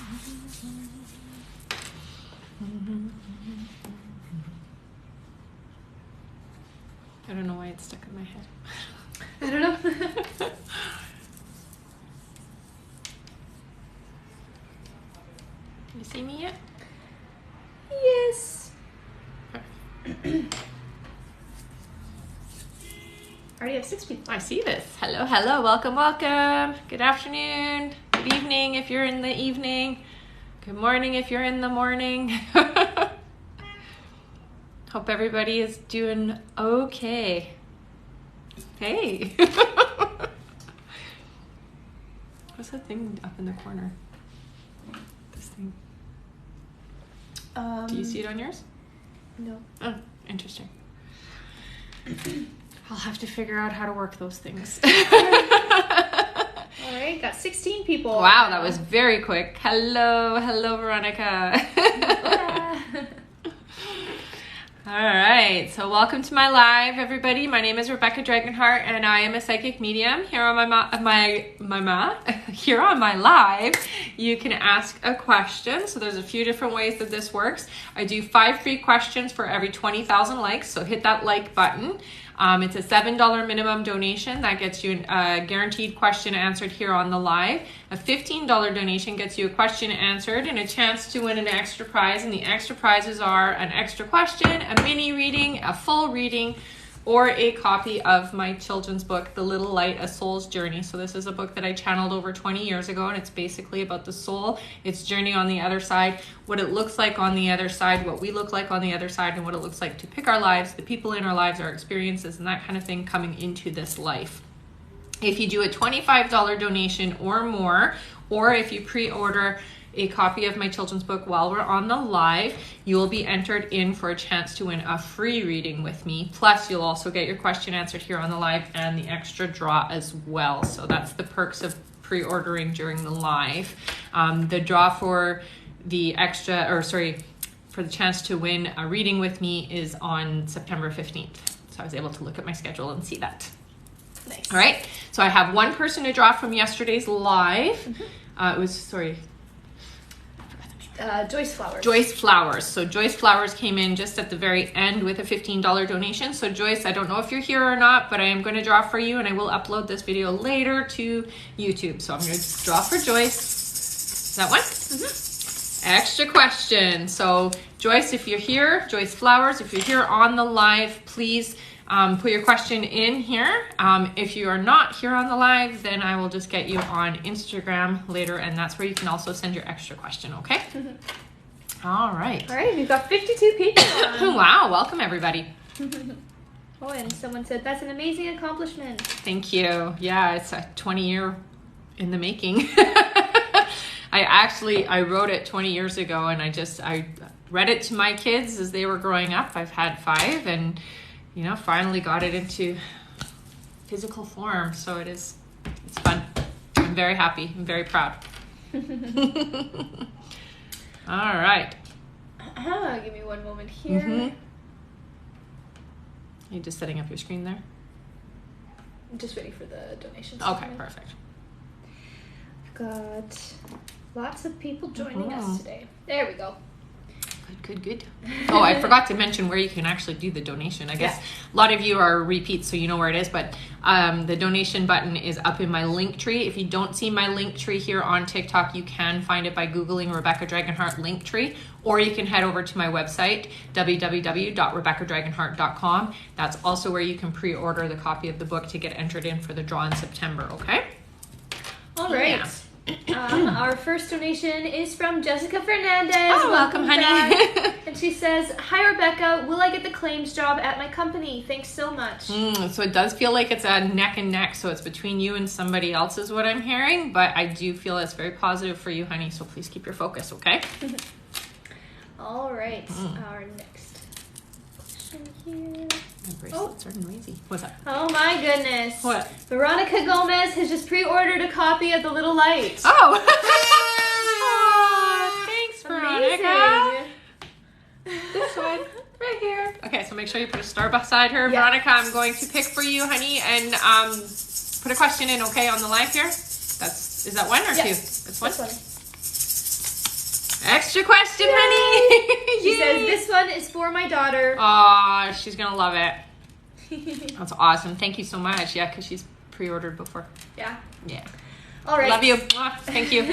I don't know why it's stuck in my head. I don't know. You see me yet? Yes. Already have 6 people. I see this. Hello, hello, welcome, welcome. Good afternoon, good evening if you're in the evening. Good morning if you're in the morning. Hope everybody is doing okay. Hey. What's that thing up in the corner? This thing. Do you see it on yours? No. Oh, interesting. I'll have to figure out how to work those things. All right, got 16 people. Wow, that was very quick. Hello, hello, Veronica. All right, so welcome to my live, everybody. My name is Rebecca Dragonheart, and I am a psychic medium. Here on here on my live, you can ask a question. So there's a few different ways that this works. I do 5 free questions for every 20,000 likes. So hit that like button. It's a $7 minimum donation that gets you a guaranteed question answered here on the live. A $15 donation gets you a question answered and a chance to win an extra prize. And the extra prizes are an extra question, a mini reading, a full reading, or a copy of my children's book, The Little Light, A Soul's Journey. So this is a book that I channeled over 20 years ago, and it's basically about the soul, its journey on the other side, what it looks like on the other side, what we look like on the other side, and what it looks like to pick our lives, the people in our lives, our experiences, and that kind of thing coming into this life. If you do a $25 donation or more, or if you pre-order a copy of my children's book while we're on the live, you will be entered in for a chance to win a free reading with me. Plus, you'll also get your question answered here on the live and the extra draw as well. So that's the perks of pre-ordering during the live. The draw for the for the chance to win a reading with me is on September 15th. So I was able to look at my schedule and see that. Nice. All right. So I have one person to draw from yesterday's live. Joyce Flowers. Joyce Flowers. So Joyce Flowers came in just at the very end with a $15 donation. So Joyce, I don't know if you're here or not, but I am going to draw for you, and I will upload this video later to YouTube. So I'm going to draw for Joyce. Is that one? Mm-hmm. Extra question. So Joyce, if you're here, Joyce Flowers, if you're here on the live, please put your question in here. If you are not here on the live, then I will just get you on Instagram later, and that's where you can also send your extra question, okay? All right. All right, we've got 52 people on. Wow, welcome everybody. Oh, and someone said, that's an amazing accomplishment. Thank you. Yeah, it's a 20-year in the making. I wrote it 20 years ago, and I read it to my kids as they were growing up. I've had 5, and finally got it into physical form. So it's fun. I'm very happy. I'm very proud. All right. Give me one moment here. Mm-hmm. You're just setting up your screen there? I'm just waiting for the donations. Okay, perfect. I've got lots of people joining us today. There we go. Good. Oh, I forgot to mention where you can actually do the donation. I guess a lot of you are repeats, so you know where it is, but the donation button is up in my link tree. If you don't see my link tree here on TikTok, you can find it by Googling Rebecca Dragonheart link tree, or you can head over to my website, www.rebeccadragonheart.com. That's also where you can pre-order the copy of the book to get entered in for the draw in September, okay? All right. Yeah. Our first donation is from Jessica Fernandez. Oh, welcome, honey. And she says, hi, Rebecca. Will I get the claims job at my company? Thanks so much. So it does feel like it's a neck and neck. So it's between you and somebody else is what I'm hearing. But I do feel it's very positive for you, honey. So please keep your focus, okay? All right. Our next question here. My bracelets are noisy. What's up? Oh my goodness. What? Veronica Gomez has just pre-ordered a copy of The Little Light. Oh! Oh, thanks, Veronica. This one, right here. Okay, so make sure you put a star beside her. Yeah. Veronica, I'm going to pick for you, honey, and put a question in, okay, on the live here? Is that one or two? It's one? This one. Extra question, honey. She says, this one is for my daughter. Aw, she's going to love it. That's awesome. Thank you so much. Yeah, because she's pre-ordered before. Yeah. Yeah. All right. Love you. Mwah. Thank you.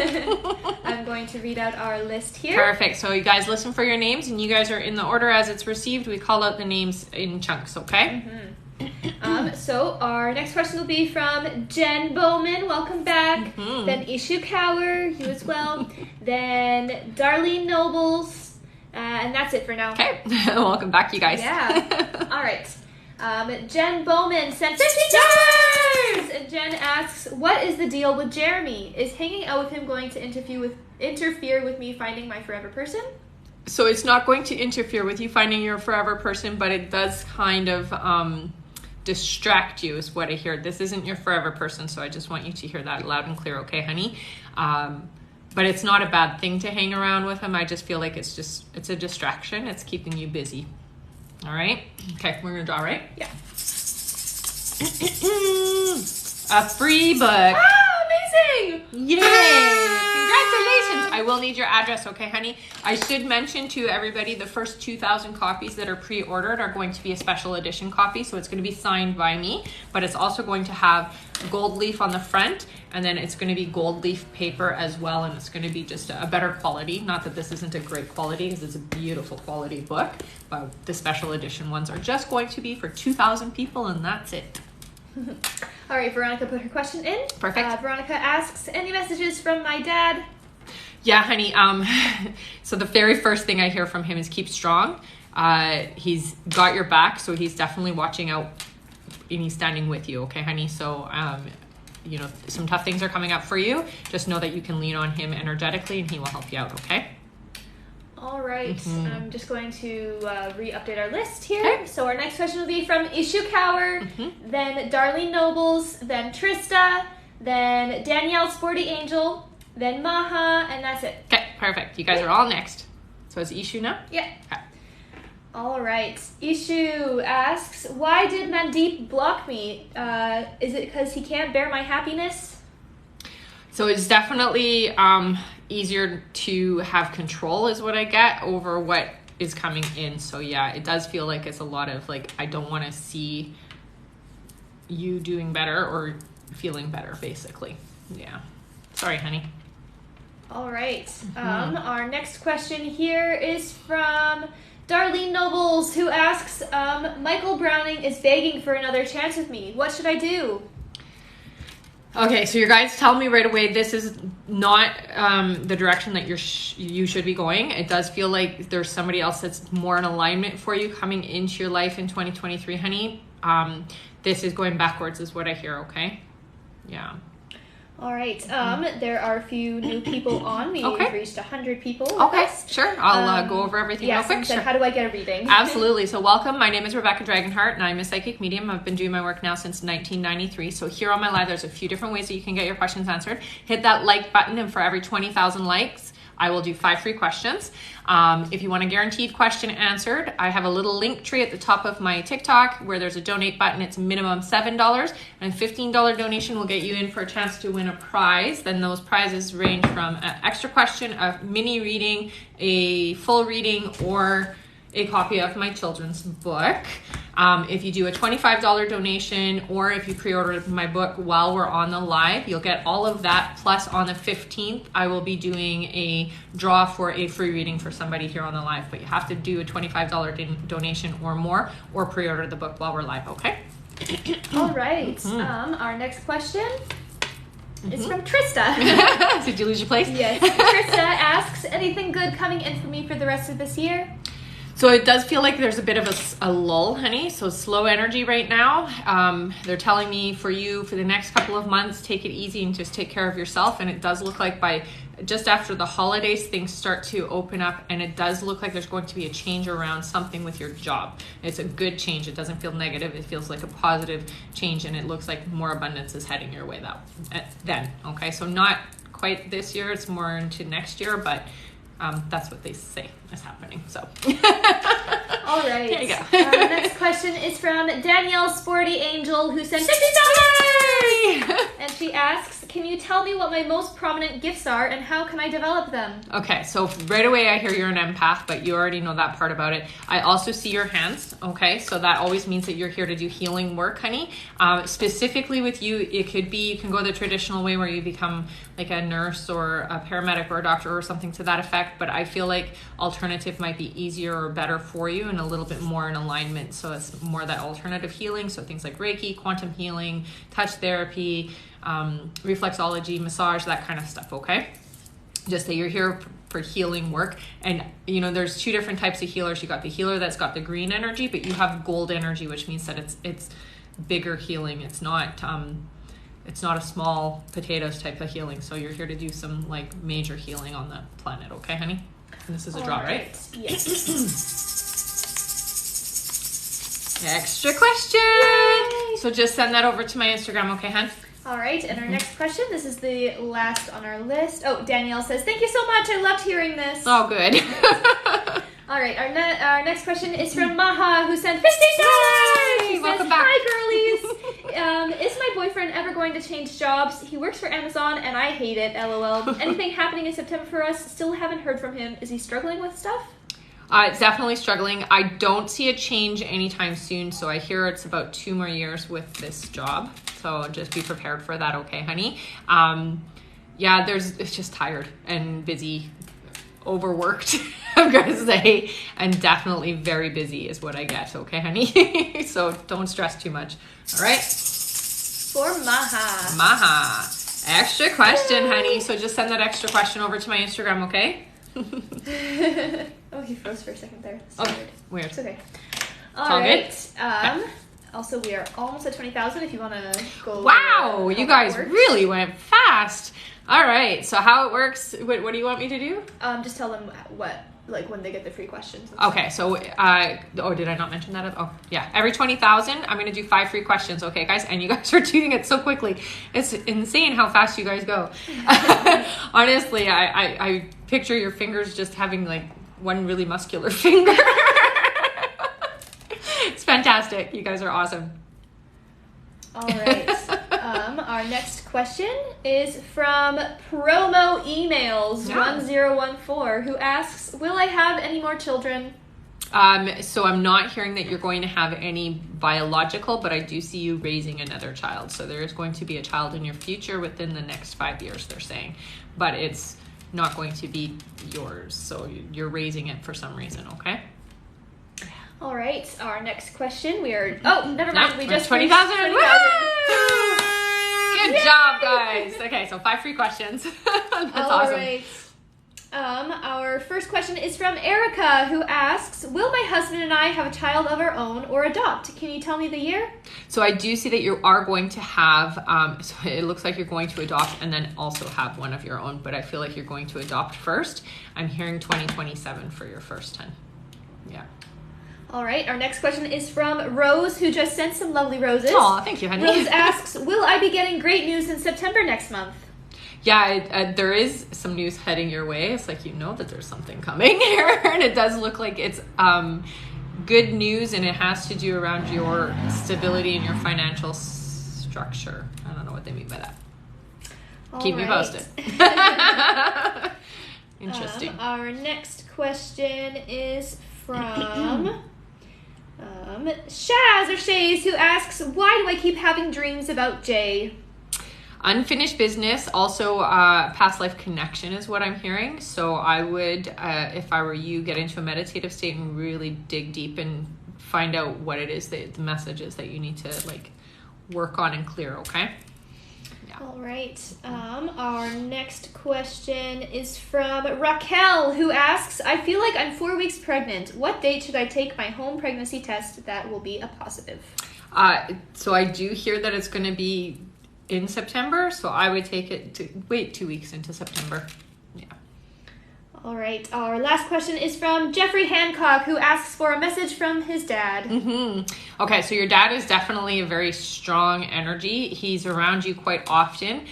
I'm going to read out our list here. Perfect. So you guys listen for your names, and you guys are in the order as it's received. We call out the names in chunks, okay? So our next question will be from Jen Bowman. Welcome back. Then Ishu Cower, you as well. Then Darlene Nobles. And that's it for now. Okay. Welcome back, you guys. Yeah. All right. Jen Bowman sent $50! And Jen asks, what is the deal with Jeremy? Is hanging out with him going to interfere with me finding my forever person? So it's not going to interfere with you finding your forever person, but it does kind of distract you is what I hear. This isn't your forever person, so I just want you to hear that loud and clear, okay, honey? But it's not a bad thing to hang around with him. I just feel like it's a distraction. It's keeping you busy. All right? Okay, we're going to draw, right? Yeah. A free book. Ah, amazing! Yay! Congratulations! I will need your address, okay, honey? I should mention to everybody the first 2,000 copies that are pre-ordered are going to be a special edition copy, so it's going to be signed by me, but it's also going to have gold leaf on the front, and then it's going to be gold leaf paper as well, and it's going to be just a better quality. Not that this isn't a great quality, because it's a beautiful quality book, but the special edition ones are just going to be for 2,000 people, and that's it. All right, Veronica put her question in. Perfect. Veronica asks, any messages from my dad? Yeah, honey. So the very first thing I hear from him is keep strong. He's got your back, so he's definitely watching out and he's standing with you, okay, honey? So, you know, some tough things are coming up for you. Just know that you can lean on him energetically and he will help you out, okay? All right. I'm just going to re-update our list here. Okay. So our next question will be from Ishu Cower, then Darlene Nobles, then Trista, then Danielle Sporty Angel, then Maha, and that's it. Okay, perfect. You guys are all next. So it's Ishu now? Yeah. Okay. All right. Ishu asks, why did Mandeep block me? Is it because he can't bear my happiness? So it's definitely easier to have control is what I get over what is coming in. So yeah, it does feel like it's a lot of like, I don't want to see you doing better or feeling better, basically. Yeah. Sorry, honey. All right. Our next question here is from Darlene Nobles, who asks, Michael Browning is begging for another chance with me. What should I do? Okay, so your guides tell me right away this is not the direction that you should be going. It does feel like there's somebody else that's more in alignment for you coming into your life in 2023, honey. This is going backwards is what I hear, okay? Yeah. All right. There are a few new people on. We've reached 100 people. Okay, sure. I'll go over everything real quick. Sure. How do I get a reading? Absolutely. So welcome. My name is Rebecca Dragonheart, and I'm a psychic medium. I've been doing my work now since 1993. So here on my live, there's a few different ways that you can get your questions answered. Hit that like button, and for every 20,000 likes, I will do 5 free questions. If you want a guaranteed question answered, I have a little link tree at the top of my TikTok where there's a donate button. It's minimum $7, and a $15 donation will get you in for a chance to win a prize. Then those prizes range from an extra question, a mini reading, a full reading, or a copy of my children's book. If you do a $25 donation or if you pre-order my book while we're on the live, you'll get all of that. Plus on the 15th, I will be doing a draw for a free reading for somebody here on the live. But you have to do a $25 donation or more or pre-order the book while we're live, okay? All right. Our next question is from Trista. Did you lose your place? Yes. Trista asks, anything good coming in for me for the rest of this year? So it does feel like there's a bit of a lull, honey. So slow energy right now. They're telling me for you for the next couple of months, take it easy and just take care of yourself. And it does look like by just after the holidays, things start to open up. And it does look like there's going to be a change around something with your job. It's a good change. It doesn't feel negative. It feels like a positive change. And it looks like more abundance is heading your way then. Okay, so not quite this year. It's more into next year, but that's what they say is happening. So, all right. There you go. The next question is from Danielle Sporty Angel, who sent $50. Honey. And she asks, can you tell me what my most prominent gifts are and how can I develop them? Okay, so right away I hear you're an empath, but you already know that part about it. I also see your hands, okay? So that always means that you're here to do healing work, honey. Specifically with you, it could be, you can go the traditional way where you become like a nurse or a paramedic or a doctor or something to that effect, but I feel like alternative might be easier or better for you and a little bit more in alignment. So it's more that alternative healing, so things like Reiki, quantum healing, touch therapy, reflexology, massage, that kind of stuff, okay? Just that you're here for healing work. And you know, there's two different types of healers. You got the healer that's got the green energy, but you have gold energy, which means that it's bigger healing. It's not a small potatoes type of healing. So you're here to do some like major healing on the planet, okay, honey? And this is a draw, right? Yes. Extra question. Yay! So just send that over to my Instagram, okay, hon? All right, and our next question, this is the last on our list. Oh, Danielle says, thank you so much. I loved hearing this. Oh, good. All right, our next question is from Maha, who sent $50. She Welcome says, back. Hi, girlies. Is my boyfriend ever going to change jobs? He works for Amazon, and I hate it, LOL. Anything happening in September for us? Still haven't heard from him. Is he struggling with stuff? It's definitely struggling. I don't see a change anytime soon, so I hear it's about 2 more years with this job. So just be prepared for that, okay, honey? Yeah, it's just tired and busy, overworked, I'm gonna say, and definitely very busy is what I get, okay, honey? So don't stress too much, all right? For Maha. Maha, extra question, honey. So just send that extra question over to my Instagram, okay? Oh, he froze for a second there. Weird. It's okay. All right. Also, we are almost at 20,000 if you want to go. Wow, you guys really went fast. All right, so how it works, what do you want me to do? Just tell them when they get the free questions. Okay, so, did I not mention that? Oh, yeah, every 20,000, I'm going to do 5 free questions, okay, guys? And you guys are doing it so quickly. It's insane how fast you guys go. Honestly, I picture your fingers just having, like, one really muscular finger. It's fantastic. You guys are awesome. All right. Our next question is from Promo Emails 1014, who asks, will I have any more children? So I'm not hearing that you're going to have any biological, but I do see you raising another child. So there is going to be a child in your future within the next 5 years, they're saying. But it's not going to be yours. So you're raising it for some reason, okay? All right. Our next question, never mind. We just 20,000. 20,000. Good job, guys. Okay, so 5 free questions. That's awesome. Right. Our first question is from Erica, who asks, will my husband and I have a child of our own or adopt? Can you tell me the year? So I do see that you are going to have, so it looks like you're going to adopt and then also have one of your own, but I feel like you're going to adopt first. I'm hearing 2027 for your first 10. Yeah. All right, our next question is from Rose, who just sent some lovely roses. Oh, thank you, honey. Rose asks, will I be getting great news in September next month? Yeah, there is some news heading your way. It's like, you know that there's something coming here, and it does look like it's good news, and it has to do around your stability and your financial structure. I don't know what they mean by that. Keep me posted. Interesting. Our next question is from Shaz or Shays, who asks, why do I keep having dreams about Jay? Unfinished business, also past life connection is what I'm hearing. So I would, if I were you, get into a meditative state and really dig deep and find out what it is, the messages that you need to like work on and clear, okay? Yeah. All right. Our next question is from Raquel, who asks, I feel like I'm 4 weeks pregnant. What date should I take my home pregnancy test that will be a positive? So I do hear that it's going to be in September, so I would take it to wait 2 weeks into September. Yeah. All right. Our last question is from Jeffrey Hancock, who asks for a message from his dad. Mm-hmm. Okay, so your dad is definitely a very strong energy. He's around you quite often.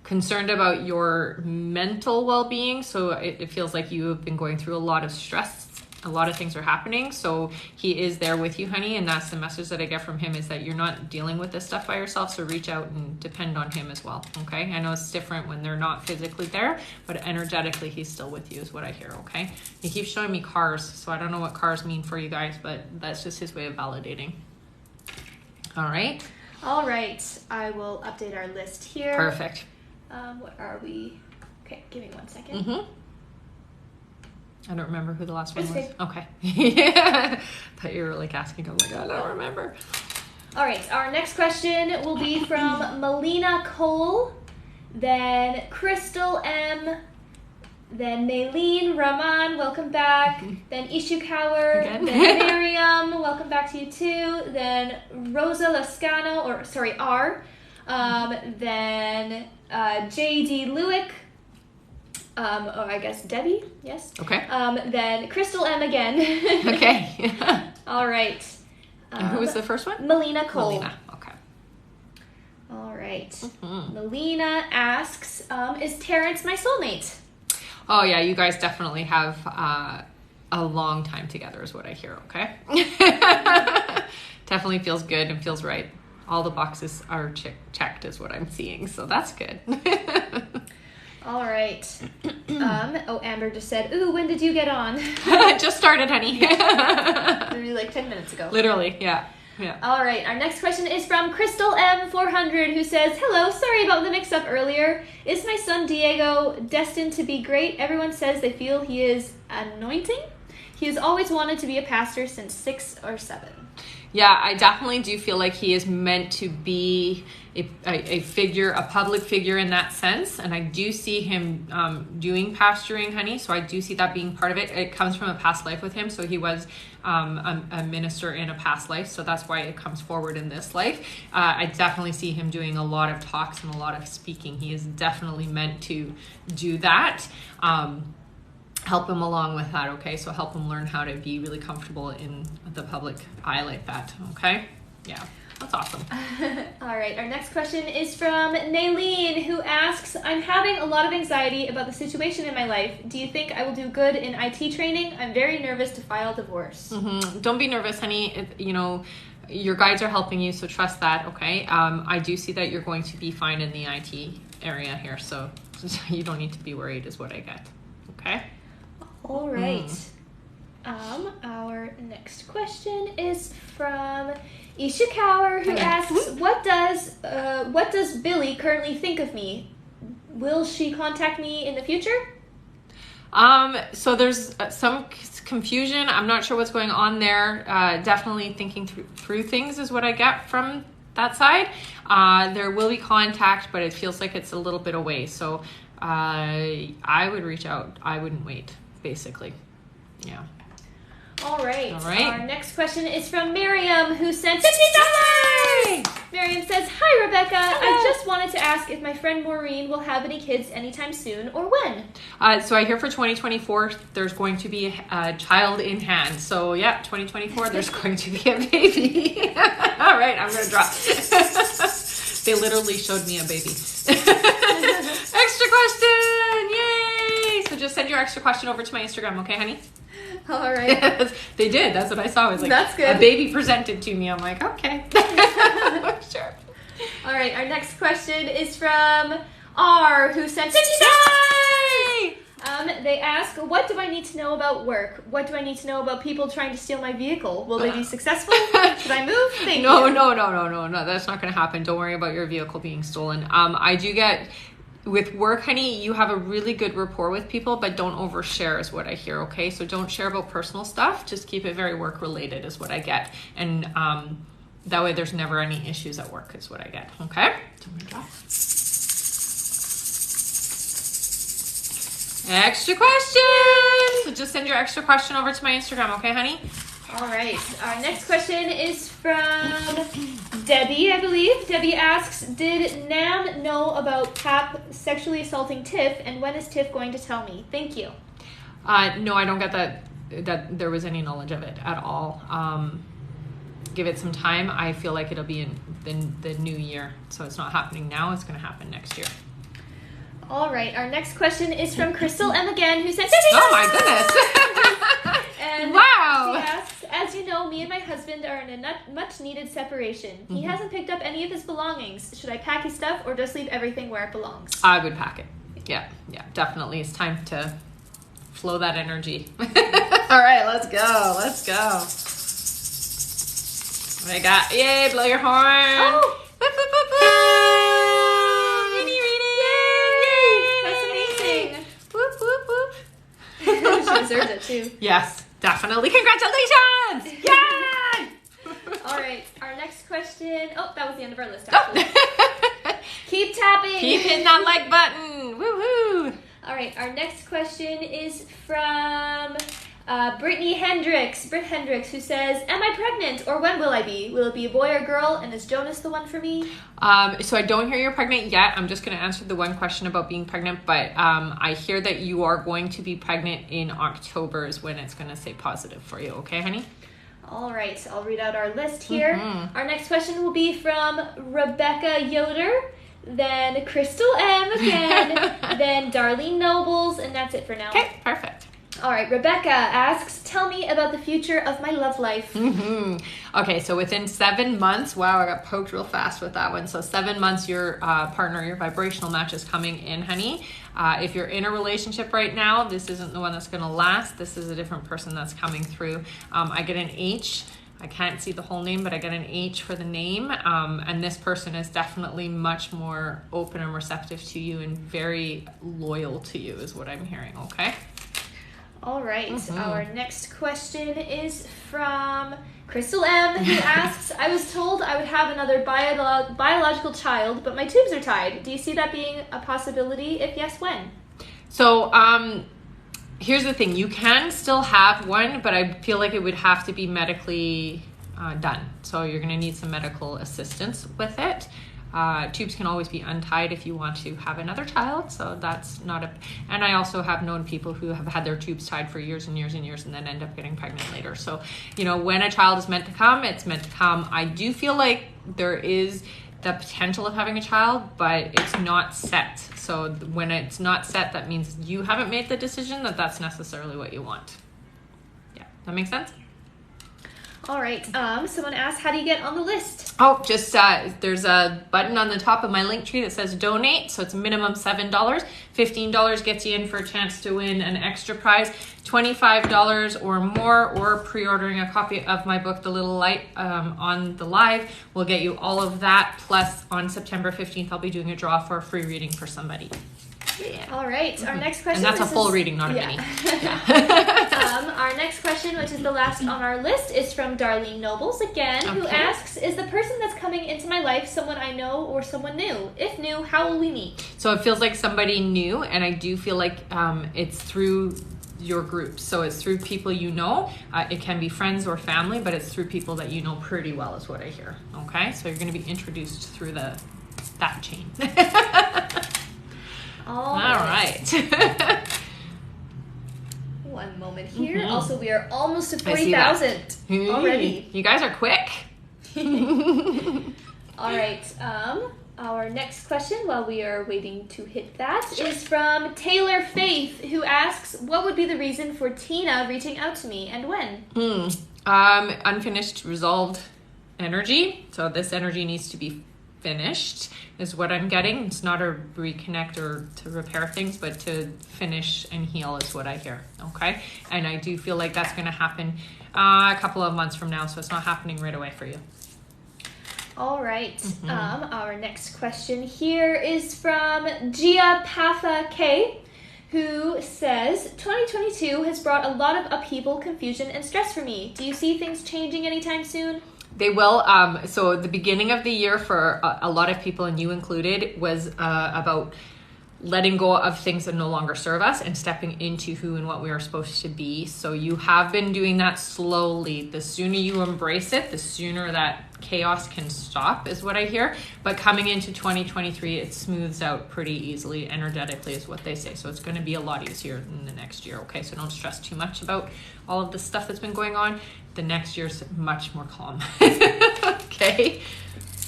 Concerned about your mental well-being, so it feels like you have been going through a lot of stress a lot of things are happening. So he is there with you, honey. And that's the message that I get from him, is that you're not dealing with this stuff by yourself. So reach out and depend on him as well. Okay. I know it's different when they're not physically there, but energetically, he's still with you is what I hear. Okay. He keeps showing me cars. So I don't know what cars mean for you guys, but that's just his way of validating. All right. All right. I will update our list here. Perfect. What are we? Okay. Give me 1 second. I don't remember who the last one was. Okay. Okay. Yeah. Thought you were like asking. I'm like, I don't remember. All right. Our next question will be from Melina Cole, then Crystal M, then Maylene Rahman, welcome back. Then Ishikawa, Again? then Miriam, welcome back to you too. Then Rosa Lascano, R. Then J.D. Lewick. I guess Debbie, yes. Okay. Then Crystal M again. Okay. All right. And who was the first one? Melina Cole. Melina. Okay. All right. Melina asks, is Terrence my soulmate? Oh yeah, you guys definitely have a long time together is what I hear, okay? Definitely feels good and feels right. All the boxes are checked is what I'm seeing, so that's good. All right. Amber just said, ooh, when did you get on? Just started, honey. Literally like 10 minutes ago. Literally, yeah. Yeah. All right. Our next question is from Crystal M400, who says, hello, sorry about the mix-up earlier. Is my son Diego destined to be great? Everyone says they feel he is anointing. He has always wanted to be a pastor since 6 or 7. Yeah, I definitely do feel like he is meant to be a figure, a public figure in that sense. And I do see him doing pastoring, honey. So I do see that being part of it. It comes from a past life with him. So he was a minister in a past life. So that's why it comes forward in this life. I definitely see him doing a lot of talks and a lot of speaking. He is definitely meant to do that. Help him along with that, okay? So help him learn how to be really comfortable in the public eye like that, okay? Yeah, that's awesome. All right, our next question is from Naylene, who asks, I'm having a lot of anxiety about the situation in my life. Do you think I will do good in IT training? I'm very nervous to file divorce. Don't be nervous, honey. Your guides are helping you, so trust that, okay? I do see that you're going to be fine in the IT area here, so you don't need to be worried is what I get, okay? All right. Our next question is from Ishikawa, who asks, "What does Billy currently think of me? Will she contact me in the future?" So there's some confusion. I'm not sure what's going on there. Definitely thinking through things is what I get from that side. There will be contact, but it feels like it's a little bit away. So I would reach out. I wouldn't wait. Basically, yeah. All right. Our next question is from Miriam, who sent $50. Miriam says, "Hi, Rebecca. Hello. I just wanted to ask if my friend Maureen will have any kids anytime soon, or when." So I hear for 2024, there's going to be a child in hand. So yeah, 2024, there's going to be a baby. All right, I'm gonna drop. They literally showed me a baby. Extra question! Yay! So just send your extra question over to my Instagram, okay, honey? All right. They did. That's what I saw. It was like That's good. A baby presented to me. I'm like, okay. Sure. All right. Our next question is from R, who sent $50. They ask, what do I need to know about work? What do I need to know about people trying to steal my vehicle? Will they be successful? Should I move? Thank you. No. That's not going to happen. Don't worry about your vehicle being stolen. I do get... With work, honey, you have a really good rapport with people, but don't overshare is what I hear, okay? So don't share about personal stuff. Just keep it very work-related is what I get. And that way there's never any issues at work is what I get, okay? Extra question! So just send your extra question over to my Instagram, okay, honey? All right. Our next question is from Debbie, I believe. Debbie asks, did Nam know about Pap sexually assaulting Tiff, and when is Tiff going to tell me? Thank you. No, I don't get that there was any knowledge of it at all. Give it some time. I feel like it'll be in the new year. So it's not happening now. It's going to happen next year. All right. Our next question is from Crystal M again, who said, "Oh my goodness!" And Wow, as you know, me and my husband are in a much needed separation. He hasn't picked up any of his belongings. Should I pack his stuff or just leave everything where it belongs? I would pack it. Yeah, definitely. It's time to flow that energy. All right, let's go. I got, yay, blow your horn. Oh! Boop, boop, boop, boop. Mini reading. Yay! That's amazing. Whoop, whoop, whoop. She deserves it too. Yes, definitely. Congratulations! Yay! All right, our next question. Oh, that was the end of our list, actually. Keep tapping. Keep hitting that like button. Woo-hoo. All right, our next question is from Britt Hendricks, who says, am I pregnant or when will I be? Will it be a boy or girl? And is Jonas the one for me? So I don't hear you're pregnant yet. I'm just going to answer the one question about being pregnant, but I hear that you are going to be pregnant in October is when it's going to say positive for you. Okay, honey? All right, I'll read out our list here. Our next question will be from Rebecca Yoder, then Crystal M again, then Darlene Nobles, and that's it for now. Okay, perfect. All right, Rebecca asks, tell me about the future of my love life. Okay, so within 7 months, wow, I got poked real fast with that one. So 7 months, your partner, your vibrational match is coming in, honey. If you're in a relationship right now, this isn't the one that's going to last. This is a different person that's coming through. I get an H. I can't see the whole name, but I get an H for the name. And this person is definitely much more open and receptive to you and very loyal to you is what I'm hearing, okay? All right, our next question is from Crystal M, who asks, I was told I would have another biological child, but my tubes are tied. Do you see that being a possibility? If yes, when? So, here's the thing. You can still have one, but I feel like it would have to be medically done. So you're going to need some medical assistance with it. Tubes can always be untied if you want to have another child. So that's not a... And I also have known people who have had their tubes tied for years and years and years and then end up getting pregnant later. So, you know, when a child is meant to come, it's meant to come. I do feel like there is the potential of having a child, but it's not set. So when it's not set, that means you haven't made the decision that that's necessarily what you want. Yeah, that makes sense? All right. Someone asked, how do you get on the list? Oh, just there's a button on the top of my link tree that says donate. So it's minimum $7. $15 gets you in for a chance to win an extra prize. $25 or more, or pre-ordering a copy of my book, The Little Light, on the live will get you all of that. Plus, on September 15th, I'll be doing a draw for a free reading for somebody. Yeah. All right. Our next question. And that's a full reading, not a mini. Our next question, which is the last on our list, is from Darlene Nobles again, who asks, is the person that's coming into my life someone I know or someone new? If new, how will we meet? So it feels like somebody new, and I do feel like it's through your groups. So it's through people you know. It can be friends or family, but it's through people that you know pretty well is what I hear. Okay? So you're going to be introduced through that chain. All right. One moment here. Also, we are almost at 40,000 already. You guys are quick. All right. Our next question, while we are waiting to hit that, is from Taylor Faith, who asks, what would be the reason for Tina reaching out to me and when? Unfinished, resolved energy. So this energy needs to be finished is what I'm getting. It's not a reconnect or to repair things, but to finish and heal is what I hear. Okay. And I do feel like that's going to happen a couple of months from now. So it's not happening right away for you. All right. Our next question here is from Gia Patha K, who says, 2022 has brought a lot of upheaval, confusion, and stress for me. Do you see things changing anytime soon? They will. So the beginning of the year for a lot of people, and you included, was about letting go of things that no longer serve us and stepping into who and what we are supposed to be. So you have been doing that slowly. The sooner you embrace it, the sooner that chaos can stop is what I hear. But coming into 2023, it smooths out pretty easily energetically is what they say. So it's going to be a lot easier in the next year. Okay, so don't stress too much about all of the stuff that's been going on. The next year's much more calm. Okay.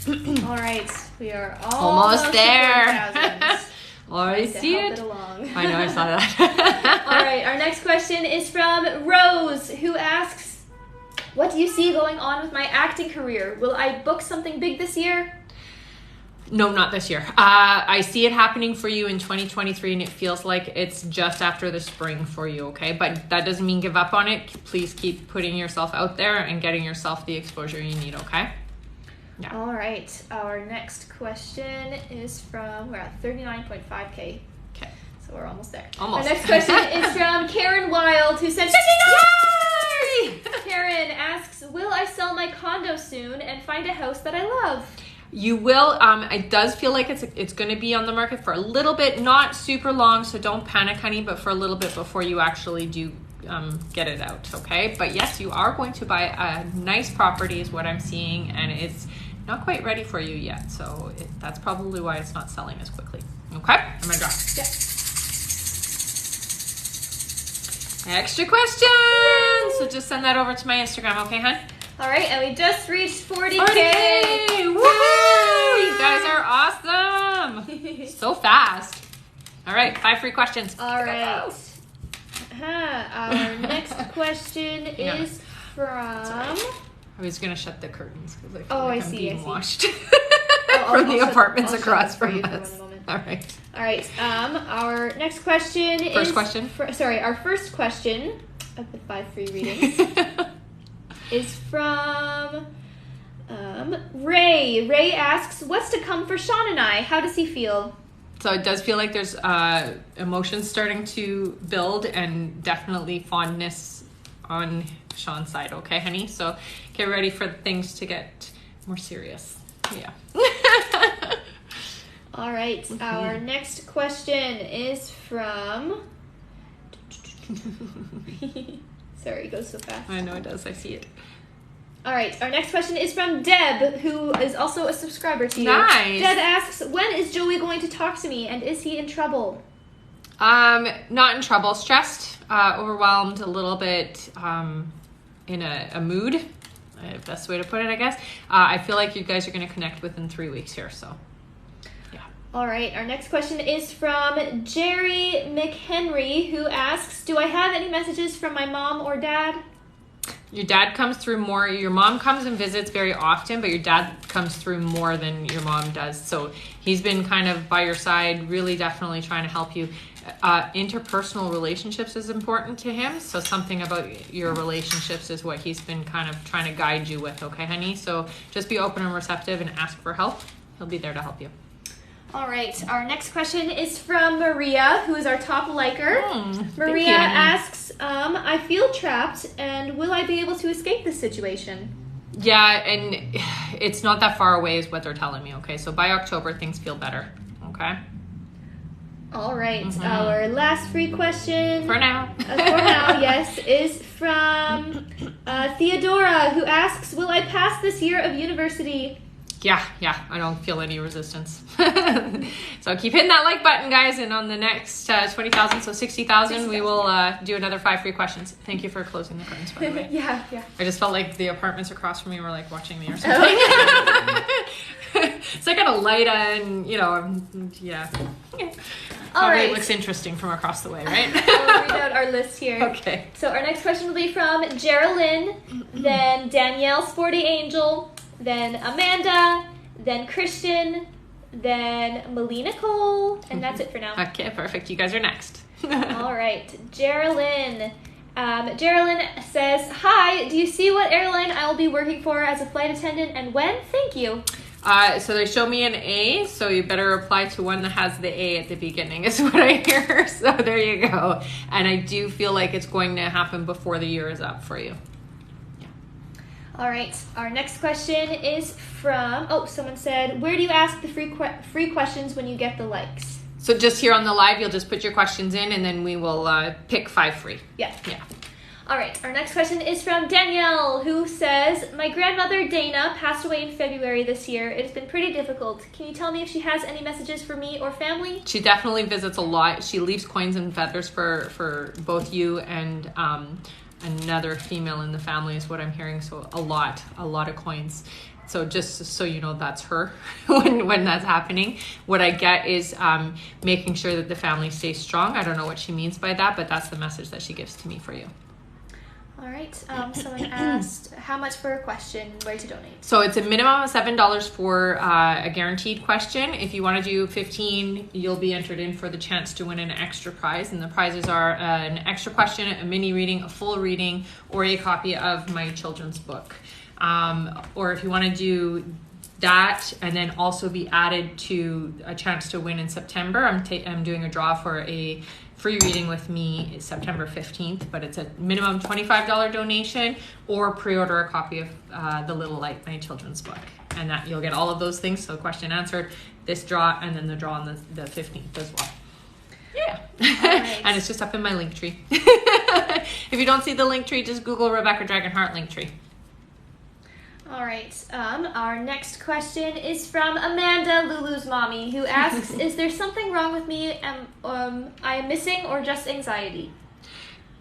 All right, we are almost there. Already see it. I know, I saw that. All right, our next question is from Rose, who asks, What do you see going on with my acting career? Will I book something big this year? No, not this year. I see it happening for you in 2023, and it feels like it's just after the spring for you, okay? But that doesn't mean give up on it. Please keep putting yourself out there and getting yourself the exposure you need, okay? Yeah. All right. Our next question is from, we're at 39.5K. Okay. So we're almost there. Almost. Our next question is from Karen Wild, who sent $50. Karen asks, will I sell my condo soon and find a house that I love? You will. It does feel like it's going to be on the market for a little bit, not super long, so don't panic, honey, but for a little bit before you actually do get it out, okay? But yes, you are going to buy a nice property is what I'm seeing, and it's not quite ready for you yet, so that's probably why it's not selling as quickly, okay? I'm going to drop. Yeah. Extra question. So just send that over to my Instagram, okay, hon? All right, and we just reached 40K. 40K! Woohoo! You guys are awesome. So fast. All right, 5 free questions. All right. Our next question is from... I was going to shut the curtains because I feel like I'm being washed I'll the apartments across from us. All right. All right. Our next question is... First question? Our first question of the 5 free readings is from Ray. Ray asks, what's to come for Sean and I? How does he feel? So it does feel like there's emotions starting to build, and definitely fondness on Sean's side, okay, honey? So get ready for things to get more serious. Yeah. All right. Mm-hmm. Our next question is from... Sorry, it goes so fast. I know it does. I see it. All right. Our next question is from Deb, who is also a subscriber to you. Nice. Deb asks, when is Joey going to talk to me, and is he in trouble? Not in trouble. Stressed, overwhelmed, a little bit in a mood. Best way to put it, I guess. I feel like you guys are going to connect within 3 weeks here, so yeah. All right. Our next question is from Jerry McHenry, who asks, do I have any messages from my mom or dad? Your dad comes through more. Your mom comes and visits very often, but your dad comes through more than your mom does. So he's been kind of by your side, really definitely trying to help you. Interpersonal relationships is important to him. So something about your relationships is what he's been kind of trying to guide you with. Okay, honey? So just be open and receptive and ask for help. He'll be there to help you. All right. Our next question is from Maria, who is our top liker. Maria asks, I feel trapped, and will I be able to escape this situation? Yeah, and it's not that far away is what they're telling me, okay? So by October, things feel better, okay? All right. Mm-hmm. Our last free question. For now. Yes, is from Theodora, who asks, will I pass this year of university? Yeah, I don't feel any resistance. So keep hitting that like button, guys, and on the next 20,000, so 60,000, we will do another 5 free questions. Thank you for closing the curtains, by the way. Yeah. I just felt like the apartments across from me were like watching me or something. So I got a light on, yeah. All right. It looks interesting from across the way, right? I'll read out our list here. Okay. So our next question will be from Geraldine, then Danielle Sporty Angel, then Amanda, then Christian, then Melina Cole, and that's it for now. Okay, perfect. You guys are next. All right. Geraldine. Geraldine says, hi, do you see what airline I will be working for as a flight attendant and when? Thank you. So they show me an A, so you better apply to one that has the A at the beginning is what I hear. So there you go. And I do feel like it's going to happen before the year is up for you. All right. Our next question is from, someone said, where do you ask the free questions when you get the likes? So just here on the live, you'll just put your questions in and then we will pick 5 free. Yeah. All right. Our next question is from Danielle, who says, my grandmother Dana passed away in February this year. It's been pretty difficult. Can you tell me if she has any messages for me or family? She definitely visits a lot. She leaves coins and feathers for both you and another female in the family is what I'm hearing. So a lot of coins. So just so you know, that's her when that's happening. What I get is making sure that the family stays strong. I don't know what she means by that, but that's the message that she gives to me for you. All right. Someone asked how much for a question, where to donate. So it's a minimum of $7 for a guaranteed question. If you want to do 15, you'll be entered in for the chance to win an extra prize. And the prizes are an extra question, a mini reading, a full reading, or a copy of my children's book. Or if you want to do that and then also be added to a chance to win in September, I'm doing a draw for a free reading with me September 15th, but it's a minimum $25 donation, or pre-order a copy of The Little Light, my children's book. And that you'll get all of those things. So question answered, this draw, and then the draw on the 15th as well. Yeah. Right. And it's just up in my link tree. If you don't see the link tree, just Google Rebecca Dragonheart link tree. All right. Our next question is from Amanda, Lulu's mommy, who asks, "Is there something wrong with me? I am missing, or just anxiety?"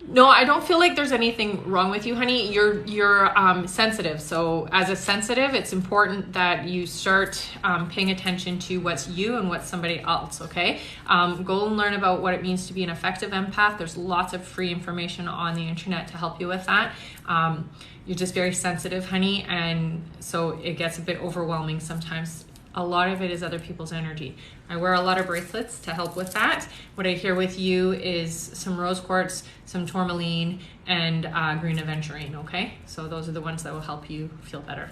No, I don't feel like there's anything wrong with you, honey. You're sensitive. So as a sensitive, it's important that you start paying attention to what's you and what's somebody else, okay? Go and learn about what it means to be an effective empath. There's lots of free information on the internet to help you with that. You're just very sensitive, honey, and so it gets a bit overwhelming sometimes. A lot of it is other people's energy. I wear a lot of bracelets to help with that. What I hear with you is some rose quartz, some tourmaline, and green aventurine, okay? So those are the ones that will help you feel better.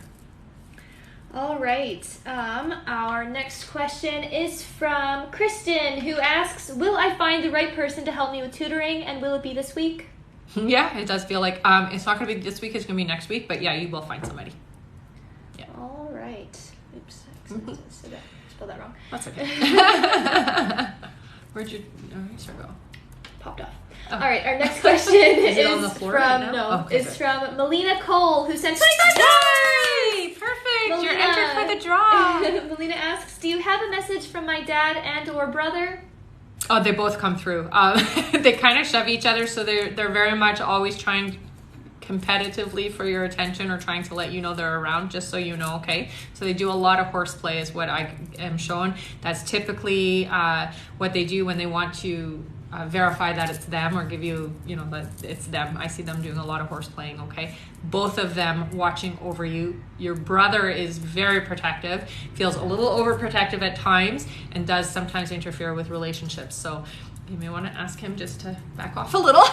All right. Our next question is from Kristen, who asks, "Will I find the right person to help me with tutoring, and will it be this week?" Yeah, it does feel like it's not going to be this week, it's going to be next week, but yeah, you will find somebody. Yeah. All right. Oops, I spelled that wrong. That's okay. Where'd your eraser go? Popped off. Oh. All right, our next question is on the floor from right now? no, Okay, it's from Melina Cole, who sent $25. Yay! Perfect. Melina, You're entered for the draw. Melina asks, "Do you have a message from my dad and/or brother?" Oh, they both come through. They kind of shove each other, so they're very much always trying competitively for your attention, or trying to let you know they're around, just so you know, okay? So they do a lot of horseplay is what I am shown. That's typically what they do when they want to verify that it's them, or give you, that it's them. I see them doing a lot of horseplaying, okay? Both of them watching over you. Your brother is very protective, feels a little overprotective at times, and does sometimes interfere with relationships. So you may want to ask him just to back off a little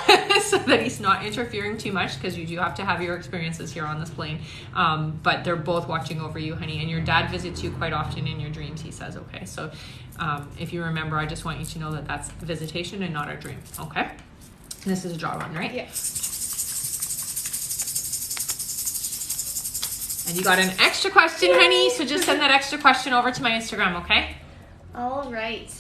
so that he's not interfering too much, because you do have to have your experiences here on this plane. But they're both watching over you, honey, and your dad visits you quite often in your dreams, he says, okay? So if you remember, I just want you to know that that's visitation and not a dream, okay? This is a draw run, right? Yes. And you got an extra question, honey, so just send that extra question over to my Instagram, okay? All right.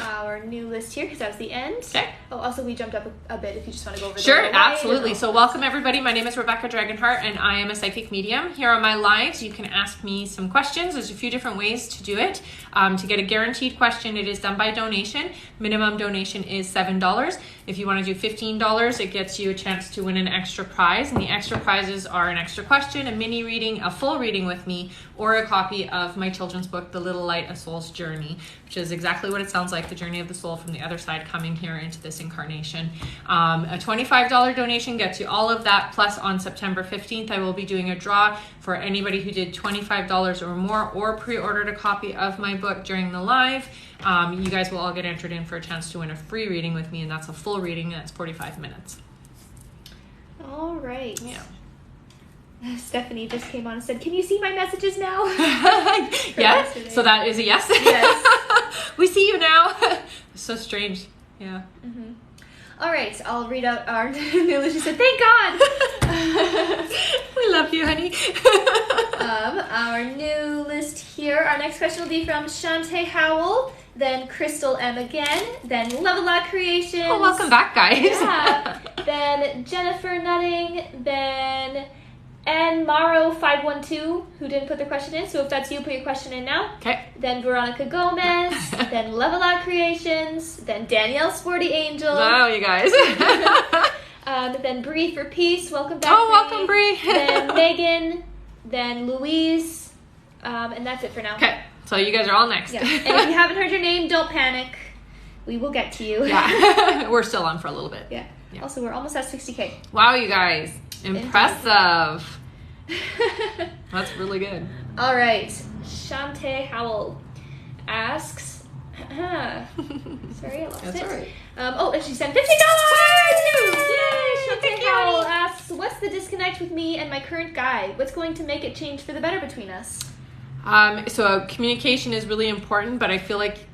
Our new list here, because that was the end. Okay. Oh, also we jumped up a bit if you just want to go over the Sure, way absolutely. So welcome everybody. My name is Rebecca Dragonheart, and I am a psychic medium. Here on my lives, you can ask me some questions. There's a few different ways to do it. To get a guaranteed question, it is done by donation. Minimum donation is $7. If you want to do $15, it gets you a chance to win an extra prize. And the extra prizes are an extra question, a mini reading, a full reading with me, or a copy of my children's book, The Little Light, A Soul's Journey, which is exactly what it sounds like, the journey of the soul from the other side coming here into this incarnation. A $25 donation gets you all of that, plus on September 15th, I will be doing a draw for anybody who did $25 or more, or pre-ordered a copy of my book during the live. You guys will all get entered in for a chance to win a free reading with me, and that's a full reading, and that's 45 minutes. All right. Yeah. Stephanie just came on and said, "Can you see my messages now?" Yeah, so that is a yes. Yes. We see you now. So strange. Yeah. Mm-hmm. All right, I'll read out our new list. She said, "Thank God." We love you, honey. Our new list here. Our next question will be from Shantae Howell, then Crystal M again, then Love a Lot Creations. Oh, welcome back, guys. Yeah. Then Jennifer Nutting, then and Maro512, who didn't put their question in. So if that's you, put your question in now. Okay. Then Veronica Gomez, then Love a Lot Creations, then Danielle Sporty Angel. Wow, you guys. Then Bree for Peace. Welcome back. Oh, welcome, Bree. Then Megan, then Louise, and that's it for now. Okay, so you guys are all next. Yeah. And if you haven't heard your name, don't panic. We will get to you. Yeah. We're still on for a little bit. Yeah. Also, we're almost at 60K. Wow, you guys. Impressive. That's really good. All right. Shantae Howell asks... Sorry, I lost it. That's all right. And she sent $50! Yay! Shantae Howell asks, what's the disconnect with me and my current guy? What's going to make it change for the better between us? So communication is really important, but I feel like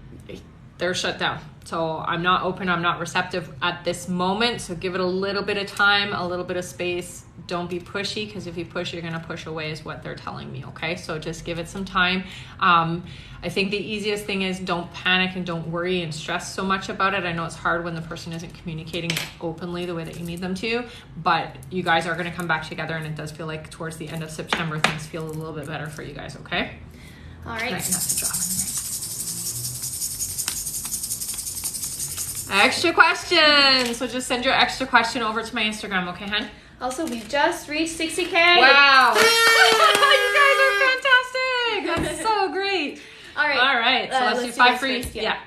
they're shut down. So I'm not open, I'm not receptive at this moment. So give it a little bit of time, a little bit of space. Don't be pushy, because if you push, you're gonna push away is what they're telling me, okay? So just give it some time. I think the easiest thing is don't panic and don't worry and stress so much about it. I know it's hard when the person isn't communicating openly the way that you need them to, but you guys are gonna come back together, and it does feel like towards the end of September, things feel a little bit better for you guys, okay? All right. Extra question. So just send your extra question over to my Instagram, okay, hon? Also, we just reached 60K. Wow. You guys are fantastic. That's so great. All right. All right. So let's do 5 free. Yeah.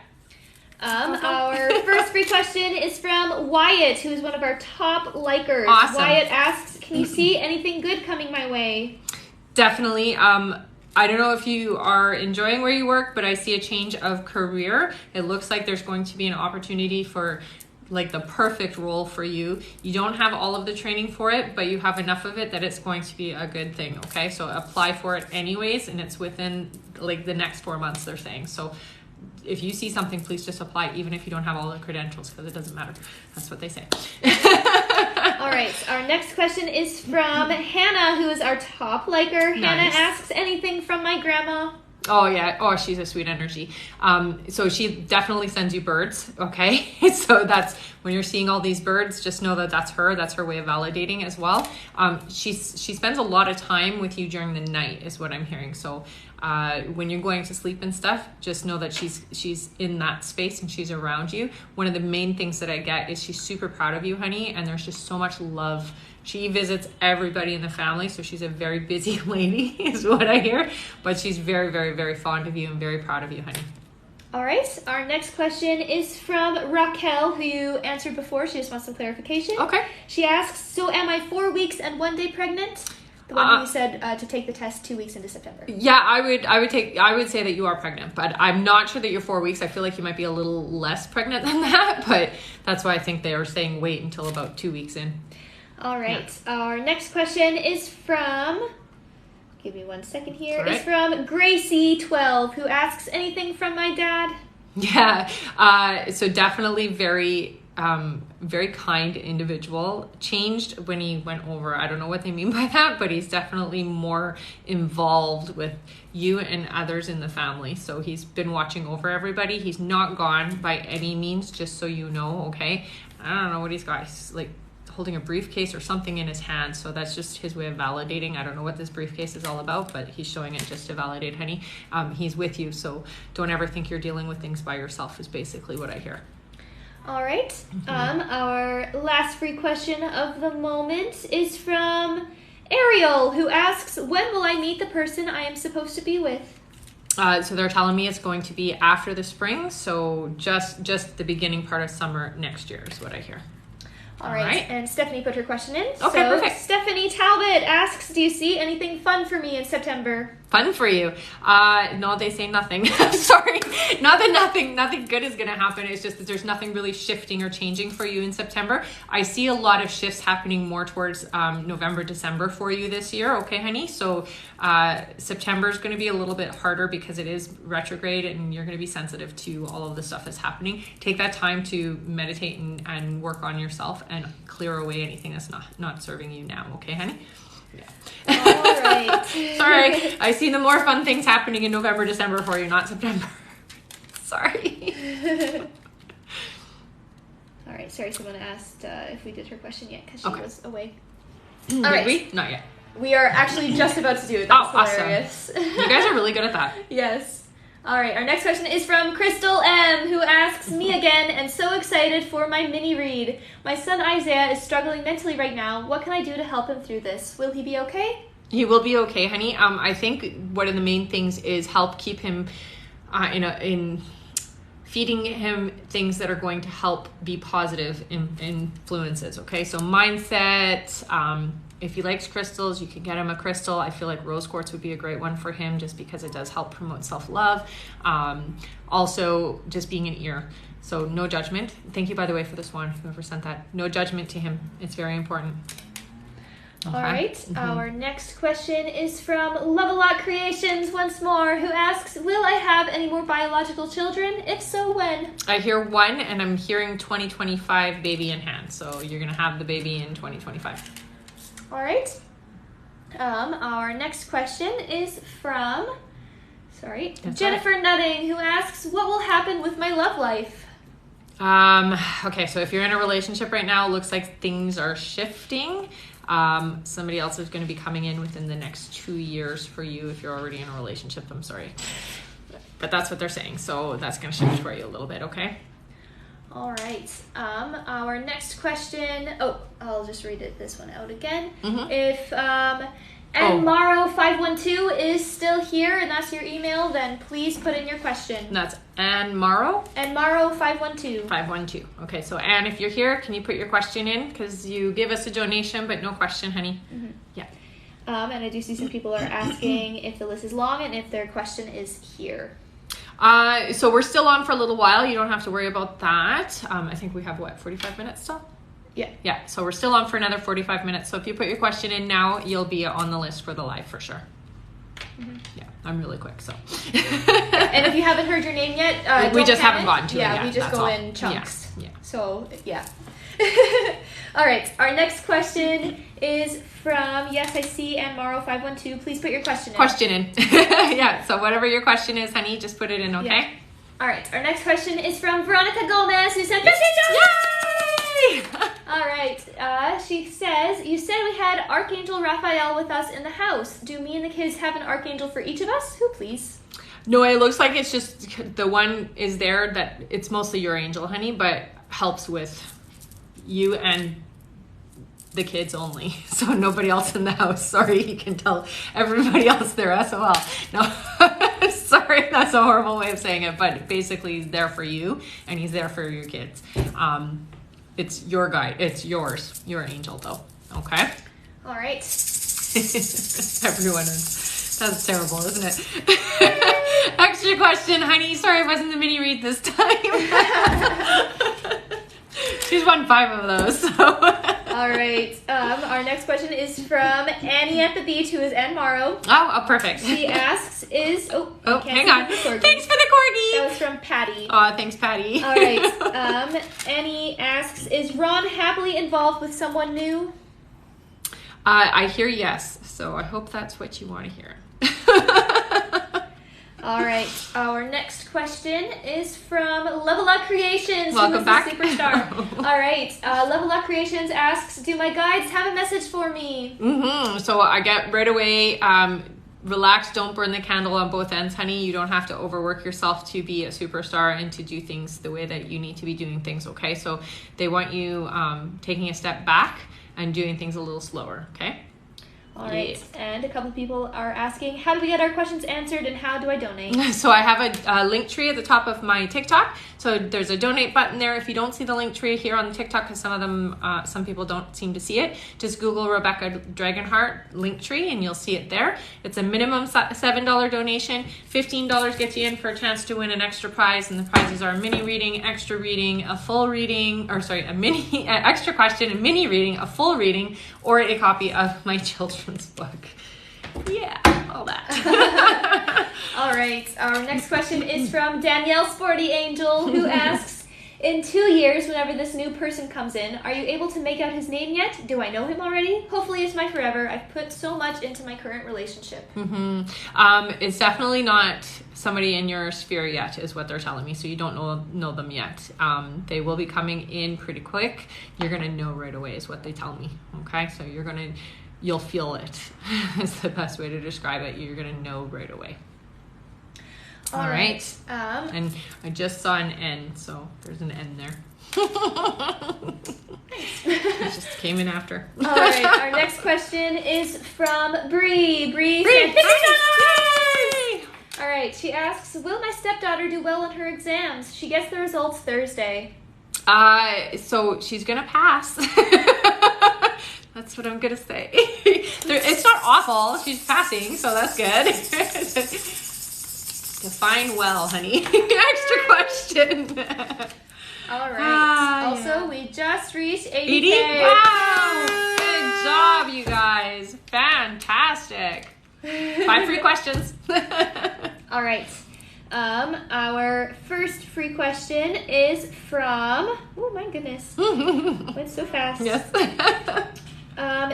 Our first free question is from Wyatt, who is one of our top likers. Awesome. Wyatt asks, can you see anything good coming my way? Definitely. I don't know if you are enjoying where you work, but I see a change of career. It looks like there's going to be an opportunity for like the perfect role for you. You don't have all of the training for it, but you have enough of it that it's going to be a good thing, okay? So apply for it anyways, and it's within like the next 4 months, they're saying. So if you see something, please just apply, even if you don't have all the credentials, because it doesn't matter. That's what they say. All right, our next question is from Hannah, who is our top liker. Nice. Hannah asks, anything from my grandma? Oh yeah. Oh, she's a sweet energy. So she definitely sends you birds. Okay. So that's when you're seeing all these birds, just know that that's her. That's her way of validating as well. She spends a lot of time with you during the night is what I'm hearing. So when you're going to sleep and stuff, just know that she's in that space and she's around you. One of the main things that I get is she's super proud of you, honey. And there's just so much love. She visits everybody in the family, so she's a very busy lady is what I hear, but she's very, very, very fond of you and very proud of you, honey. All right, our next question is from Raquel, who you answered before. She just wants some clarification. Okay. She asks, so am I 4 weeks and 1 day pregnant? The one who you said to take the test 2 weeks into September. Yeah, I would say that you are pregnant, but I'm not sure that you're 4 weeks. I feel like you might be a little less pregnant than that, but that's why I think they are saying wait until about 2 weeks in. All right. Yeah. Our next question is from, give me 1 second here, right. Is from Gracie12, who asks, anything from my dad? Yeah. So definitely very kind individual. Changed when he went over. I don't know what they mean by that, but he's definitely more involved with you and others in the family. So he's been watching over everybody. He's not gone by any means, just so you know, okay? I don't know what he's got. He's like holding a briefcase or something in his hand, so that's just his way of validating. I don't know what this briefcase is all about, but he's showing it just to validate, honey. He's with you, so don't ever think you're dealing with things by yourself is basically what I hear. All right. Our last free question of the moment is from Ariel, who asks, when will I meet the person I am supposed to be with? So they're telling me it's going to be after the spring, so just the beginning part of summer next year is what I hear. All right, and Stephanie put her question in. Okay, perfect. Stephanie Talbot asks, do you see anything fun for me in September? Fun for you? No, they say nothing. I'm sorry. Not that nothing good is going to happen. It's just that there's nothing really shifting or changing for you in September. I see a lot of shifts happening more towards November, December for you this year. Okay, honey? So September is going to be a little bit harder because it is retrograde and you're going to be sensitive to all of the stuff that's happening. Take that time to meditate and work on yourself and clear away anything that's not serving you now. Okay, honey? Yeah. All right. Sorry, I see the more fun things happening in November, December for you, not September. Sorry. All right. Sorry, someone asked if we did her question yet because she was away. All right. We? Not yet. We are actually just about to do it. That's hilarious. Awesome. You guys are really good at that. Yes. All right, our next question is from Crystal M, who asks, me again, and so excited for my mini read. My son Isaiah is struggling mentally right now. What can I do to help him through this? Will he be okay? He will be okay, honey. I think one of the main things is help keep him feeding him things that are going to help be positive influences. Okay, so mindset. If he likes crystals, you can get him a crystal. I feel like rose quartz would be a great one for him just because it does help promote self-love. Also, just being an ear. So no judgment. Thank you, by the way, for this one, whoever sent that. No judgment to him. It's very important. Okay. All right. Our next question is from Love a Lot Creations once more, who asks, will I have any more biological children? If so, when? I hear 1, and I'm hearing 2025 baby in hand. So you're going to have the baby in 2025. All right. Our next question is from, Jennifer Nutting, who asks, what will happen with my love life? Okay, so if you're in a relationship right now, it looks like things are shifting. Somebody else is going to be coming in within the next 2 years for you if you're already in a relationship. I'm sorry. But that's what they're saying. So that's going to shift for you a little bit, okay? All right. Our next question. Oh, I'll just read this one out again. If Anmaro512 is still here and that's your email, then please put in your question. That's Anmaro? Anmaro512. 512. Okay, so Anne, if you're here, can you put your question in? Because you give us a donation, but no question, honey. Yeah. And I do see some people are asking if the list is long and if their question is here. So we're still on for a little while. You don't have to worry about that. I think we have, 45 minutes still? Yeah. Yeah, so we're still on for another 45 minutes. So if you put your question in now, you'll be on the list for the live for sure. Yeah, I'm really quick, so. And if you haven't heard your name yet, we just haven't gotten to it yet. Yeah, we just go all. in chunks. Yeah. So, yeah. All right, our next question is from, yes, I see Anmaro512. Please put your question in. Question in. Yeah, so whatever your question is, honey, just put it in, okay? Yeah. All right, our next question is from Veronica Gomez, who sent $50. Yay! All right, she says, you said we had Archangel Raphael with us in the house. Do me and the kids have an archangel for each of us? Who, please? No, it looks like it's just the one is there that it's mostly your angel, honey, but helps with you and the kids only. So nobody else in the house. Sorry, you can tell everybody else there SOL. No, sorry, that's a horrible way of saying it, but basically he's there for you and he's there for your kids. It's your guide. It's yours. Your angel, though. Okay? All right. Everyone is. That's terrible, isn't it? Extra question, honey. Sorry it wasn't the mini read this time. She's won 5 of those, so. All right. Our next question is from Annie at the Beach, who is Anmaro. Oh, perfect. She asks, hang on. Thanks for the corgi. That was from Patty. Oh, thanks, Patty. All right. Annie asks, is Ron happily involved with someone new? I hear yes, so I hope that's what you want to hear. All right. Our next question is from Level Up Creations. Welcome back. Superstar. All right. Level Up Creations asks, do my guides have a message for me? So I get right away, relax, don't burn the candle on both ends, honey. You don't have to overwork yourself to be a superstar and to do things the way that you need to be doing things, okay? So they want you taking a step back and doing things a little slower, okay? All right, and a couple people are asking, how do we get our questions answered and how do I donate? So I have a link tree at the top of my TikTok. So there's a donate button there. If you don't see the link tree here on the TikTok, because some people don't seem to see it, just Google Rebecca Dragonheart link tree and you'll see it there. It's a minimum $7 donation. $15 gets you in for a chance to win an extra prize, and the prizes are a mini reading, extra reading, a full reading, or sorry, a mini extra question, a mini reading, a full reading, or a copy of my children's book. Yeah, all that. All right, our next question is from Danielle Sporty Angel, who asks, in 2 years, whenever this new person comes in, are you able to make out his name yet? Do I know him already? Hopefully it's my forever. I've put so much into my current relationship. It's definitely not somebody in your sphere yet, is what they're telling me. So you don't know them yet. They will be coming in pretty quick. You're going to know right away is what they tell me. Okay, so you'll feel it. It's the best way to describe it. You're going to know right away. All right. And I just saw an N, so there's an N there. It just came in after. All right. Our next question is from Bree. Bree. Hi. All right. She asks, will my stepdaughter do well in her exams? She gets the results Thursday. So she's gonna pass. That's what I'm gonna say. It's not awful. She's passing, so that's good. Define well, honey. Extra question. All right. Also, we just reached 80K. Wow! Good job, you guys. Fantastic. 5 free questions. All right. Our first free question is from. Oh my goodness! Went so fast. Yes.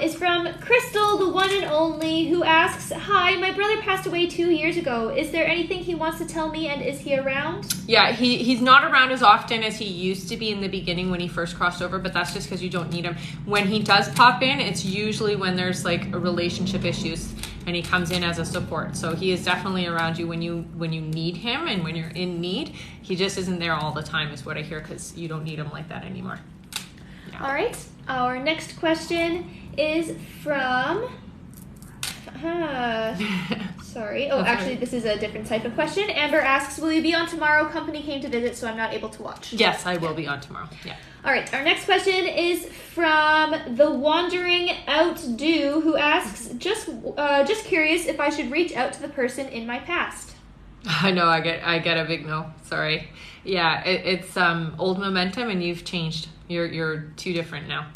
Is from Crystal, the one and only, who asks, "Hi, my brother passed away 2 years ago. Is there anything he wants to tell me, and is he around?" Yeah, he's not around as often as he used to be in the beginning when he first crossed over, but that's just because you don't need him. When he does pop in, it's usually when there's like a relationship issues, and he comes in as a support. So he is definitely around you when you need him and when you're in need. He just isn't there all the time, is what I hear, because you don't need him like that anymore. Yeah. All right. Our next question is from. Sorry. Oh, That's actually, right. this is a different type of question. Amber asks, "Will you be on tomorrow? Company came to visit, so I'm not able to watch." Yes, I will be on tomorrow. Yeah. All right. Our next question is from the Wandering Outdo, who asks, "Just curious if I should reach out to the person in my past." I know. I get a big no. Sorry. Yeah. It's old momentum, and you've changed. You're too different now.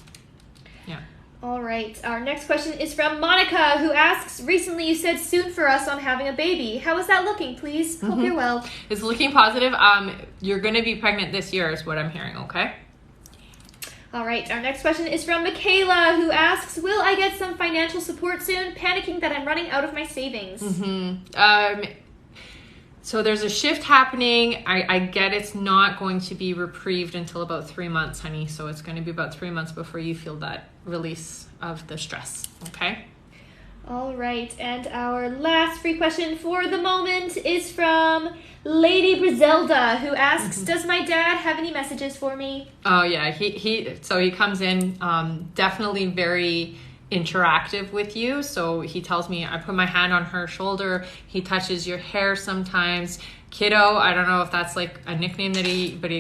Yeah. All right. Our next question is from Monica, who asks, "Recently you said soon for us on having a baby. How is that looking, please? Hope you're well." It's looking positive. You're going to be pregnant this year, is what I'm hearing. Okay. All right. Our next question is from Michaela, who asks, "Will I get some financial support soon? Panicking that I'm running out of my savings." So there's a shift happening. I get it's not going to be reprieved until about 3 months, honey. So it's going to be about 3 months before you feel that release of the stress. Okay. All right. And our last free question for the moment is from Lady Brizelda, who asks, "Does my dad have any messages for me?" Oh yeah, he comes in definitely very interactive with you. So he tells me, I put my hand on her shoulder, he touches your hair sometimes. Kiddo, I don't know if that's like a nickname that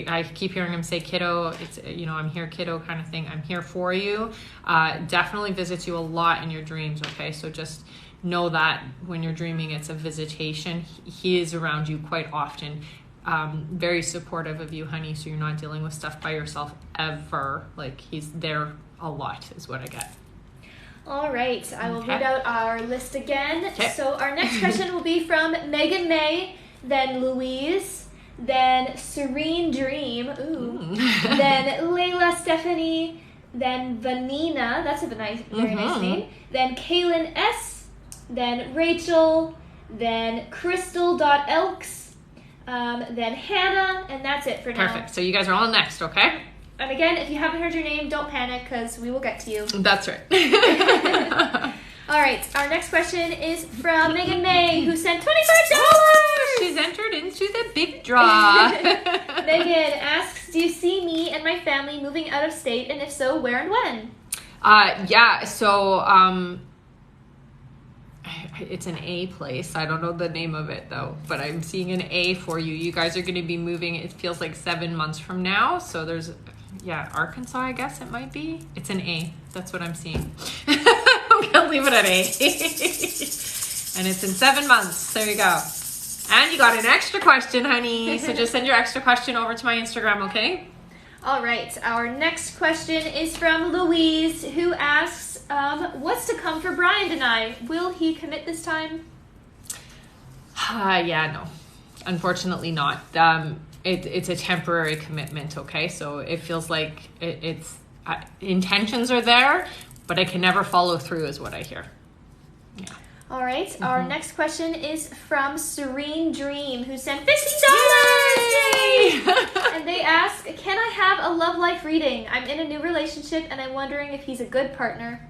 I keep hearing him say kiddo. It's, I'm here kiddo kind of thing. I'm here for you. Definitely visits you a lot in your dreams. Okay, so just know that when you're dreaming, it's a visitation. He is around you quite often. Very supportive of you, honey, so you're not dealing with stuff by yourself ever. Like, he's there a lot is what I get. All right, I will read out our list again. Okay. So our next question will be from Megan May, then Louise, then Serene Dream, then Layla Stephanie, then Vanina, that's a very nice name, then Kaylin S, then Rachel, then Crystal.Elks, then Hannah, and that's it for now. Perfect. So you guys are all next, okay? And again, if you haven't heard your name, don't panic, because we will get to you. That's right. All right, our next question is from Megan May, who sent $25. She's entered into the big draw. Megan asks, "Do you see me and my family moving out of state, and if so, where and when?" Yeah, so it's an A place. I don't know the name of it though, but I'm seeing an A for you. You guys are going to be moving, it feels like 7 months from now. So there's, Arkansas, I guess it might be. It's an A. That's what I'm seeing. I'm going to leave it at A. And it's in 7 months. There you go. And you got an extra question, honey. So just send your extra question over to my Instagram, okay? All right, our next question is from Louise, who asks, "What's to come for Brian and I? Will he commit this time?" No. Unfortunately not. It's a temporary commitment, okay? So it feels like it's intentions are there, but I can never follow through is what I hear. Yeah. All right, our next question is from Serene Dream, who sent $50. Yay! And they ask, "Can I have a love life reading? I'm in a new relationship and I'm wondering if he's a good partner."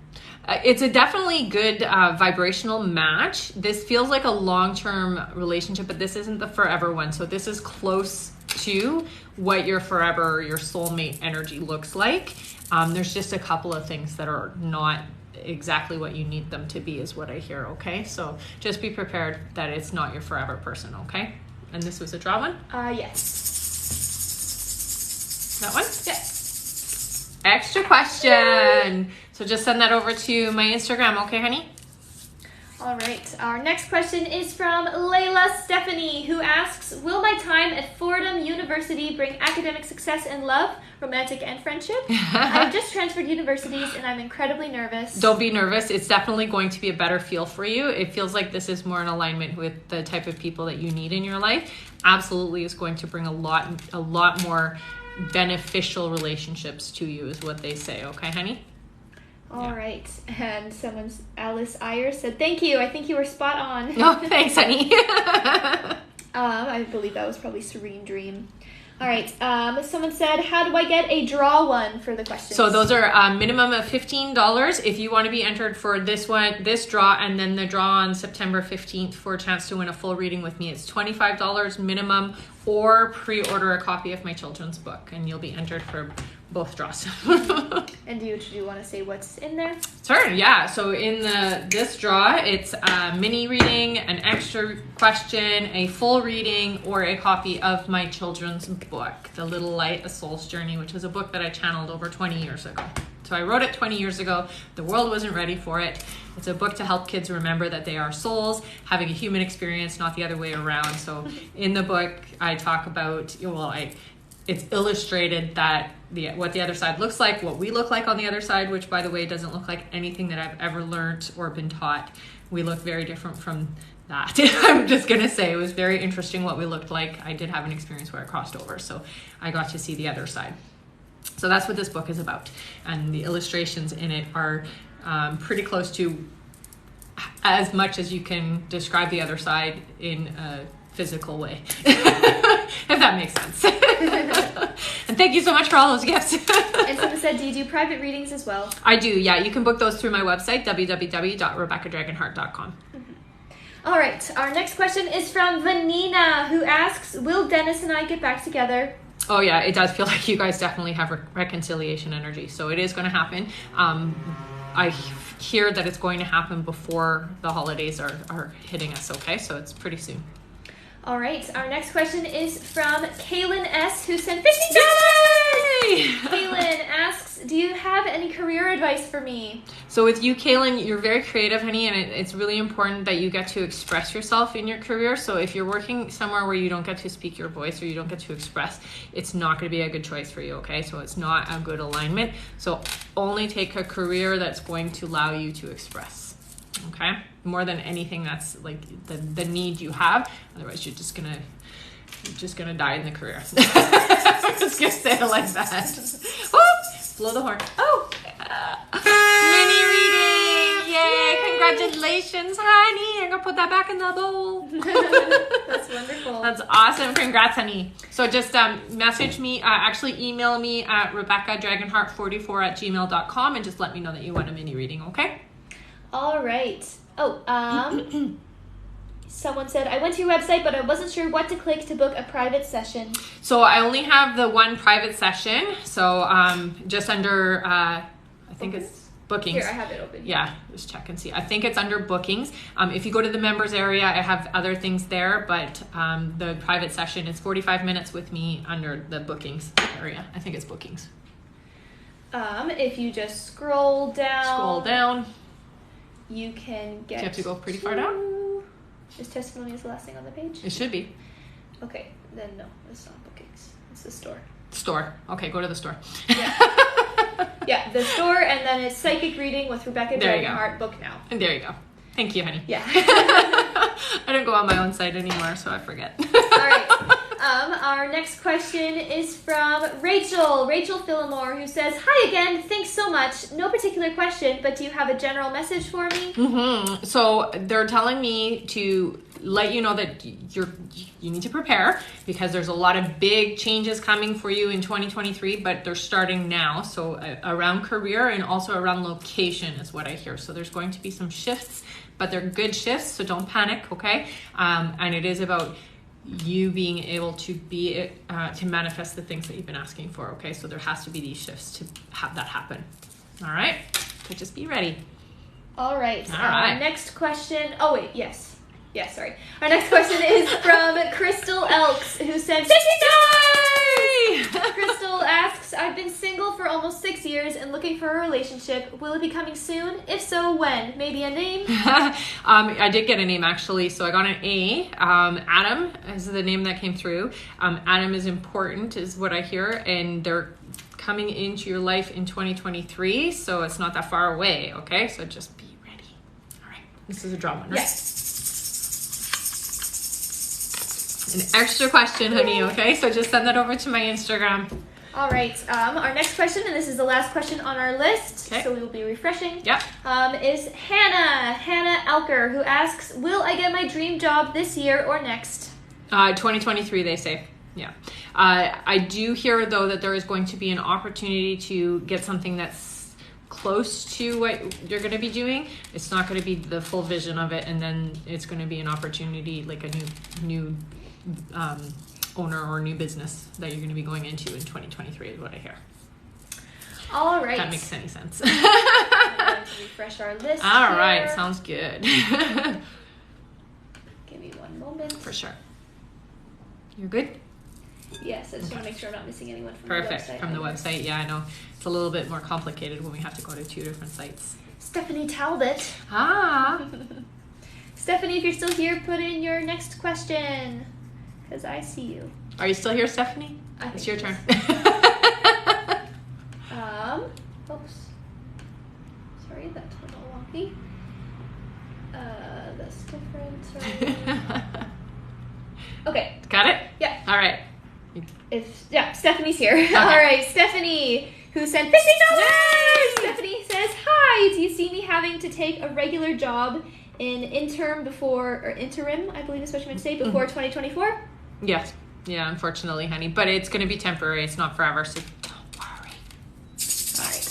It's a definitely good vibrational match. This feels like a long-term relationship, but this isn't the forever one. So this is close to what your forever, your soulmate energy looks like. There's just a couple of things that are not exactly what you need them to be is what I hear, okay? So just be prepared that it's not your forever person, okay? And this was a draw one? Yes. That one? Yes. Extra question. So just send that over to my Instagram, okay, honey? All right. Our next question is from Layla Stephanie, who asks, will my time at Fordham University bring academic success and love, romantic and friendship? I've just transferred universities and I'm incredibly nervous. Don't be nervous. It's definitely going to be a better feel for you. It feels like this is more in alignment with the type of people that you need in your life. Absolutely is going to bring a lot more beneficial relationships to you is what they say. Okay, honey? All right. And Alice Ayers said, thank you. I think you were spot on. Oh, thanks, honey. I believe that was probably Serene Dream. All right. Someone said, how do I get a draw one for the questions? So those are a minimum of $15. If you want to be entered for this draw, and then the draw on September 15th for a chance to win a full reading with me, it's $25 minimum, or pre-order a copy of my children's book, and you'll be entered for both draws. And do you want to say what's in there? Sure, yeah. So in this draw, it's a mini reading, an extra question, a full reading, or a copy of my children's book, The Little Light, A Soul's Journey, which is a book that I channeled over 20 years ago. So I wrote it 20 years ago. The world wasn't ready for it. It's a book to help kids remember that they are souls, having a human experience, not the other way around. So in the book, I talk about, it's illustrated that what the other side looks like, what we look like on the other side, which, by the way, doesn't look like anything that I've ever learned or been taught. We look very different from that. I'm just going to say it was very interesting what we looked like. I did have an experience where I crossed over, so I got to see the other side. So that's what this book is about. And the illustrations in it are pretty close to as much as you can describe the other side in a physical way, if that makes sense. And thank you so much for all those gifts. And someone said, do you do private readings as well? I do, yeah. You can book those through my website, www.rebeccadragonheart.com. All right. Our next question is from Vanina, who asks, will Dennis and I get back together? Oh, yeah. It does feel like you guys definitely have reconciliation energy. So it is going to happen. I hear that it's going to happen before the holidays are hitting us, okay? So it's pretty soon. All right. Our next question is from Kaylin S., who sent $50. Kaylin asks, do you have any career advice for me? So with you, Kaylin, you're very creative, honey, and it's really important that you get to express yourself in your career. So if you're working somewhere where you don't get to speak your voice or you don't get to express, it's not going to be a good choice for you, okay? So it's not a good alignment. So only take a career that's going to allow you to express. Okay, more than anything, that's like the need you have. Otherwise, you're just gonna die in the career. I'm just gonna say it like that. Oh, blow the horn. Oh, mini reading! Yay! Congratulations, honey. I'm gonna put that back in the bowl. That's wonderful. That's awesome. Congrats, honey. So just message me, actually email me at rebeccadragonheart44@gmail.com and just let me know that you want a mini reading. Okay. All right. Oh, someone said, I went to your website, but I wasn't sure what to click to book a private session. So I only have the one private session. So just under, I think it's bookings. Here, I have it open. Yeah, just check and see. I think it's under bookings. If you go to the members area, I have other things there, but the private session is 45 minutes with me under the bookings area. I think it's bookings. If you just scroll down. You can get. Do you have to go pretty far down? Is testimonials the last thing on the page? It should be. Okay, then no, it's not bookings. It's the store. Store. Okay, go to the store. Yeah. Yeah, the store, and then it's Psychic Reading with Rebecca Dragonheart, book now. And there you go. Thank you, honey. Yeah. I don't go on my own site anymore, so I forget. All right. Our next question is from Rachel Phillimore, who says, hi again, thanks so much. No particular question, but do you have a general message for me? Mm-hmm. So they're telling me to let you know that you need to prepare because there's a lot of big changes coming for you in 2023, but they're starting now. So around career and also around location is what I hear. So there's going to be some shifts, but they're good shifts, so don't panic, okay? And it is about you being able to to manifest the things that you've been asking for, okay? So there has to be these shifts to have that happen. All right? So just be ready. All right. All right. Next question. Oh, wait. Yes. Yes, sorry. Our next question is from Crystal Elks, who sent $50. Crystal asks, I've been single for almost 6 years and looking for a relationship. Will it be coming soon? If so, when? Maybe a name? I did get a name, actually. So I got an A. Adam is the name that came through. Adam is important, is what I hear. And they're coming into your life in 2023. So it's not that far away, okay? So just be ready. All right. This is a draw one, right? Yes. An extra question, honey, okay? So just send that over to my Instagram. All right. Our next question, and this is the last question on our list, Okay. so we will be refreshing. Yep. Is Hannah Alker, who asks, will I get my dream job this year or next? 2023, they say. Yeah. I do hear, though, that there is going to be an opportunity to get something that's close to what you're going to be doing. It's not going to be the full vision of it, and then it's going to be an opportunity, like a new owner or new business that you're going to be going into in 2023 is what I hear. All right. If that makes any sense. I'm going to refresh our list. All here. right, sounds good. Give me one moment. For sure. You're good? Yes, I just want to make sure I'm not missing anyone from Perfect. the website. From the website, yeah, I know. It's a little bit more complicated when we have to go to 2 different sites. Stephanie Talbot. Ah. Stephanie, if you're still here, put in your next question, because I see you. Are you still here, Stephanie? I It's think your she turn. is. Oops. Sorry, that's a little wonky. That's different. Sorry. Okay. Got it? Yeah. All right. Stephanie's here. All right, Stephanie, who sent $50. Stephanie says, "Hi, do you see me having to take a regular job in interim, I believe is what you meant to say, before 2024? Yes. Yeah, unfortunately, honey. But it's going to be temporary. It's not forever, so don't worry. All right.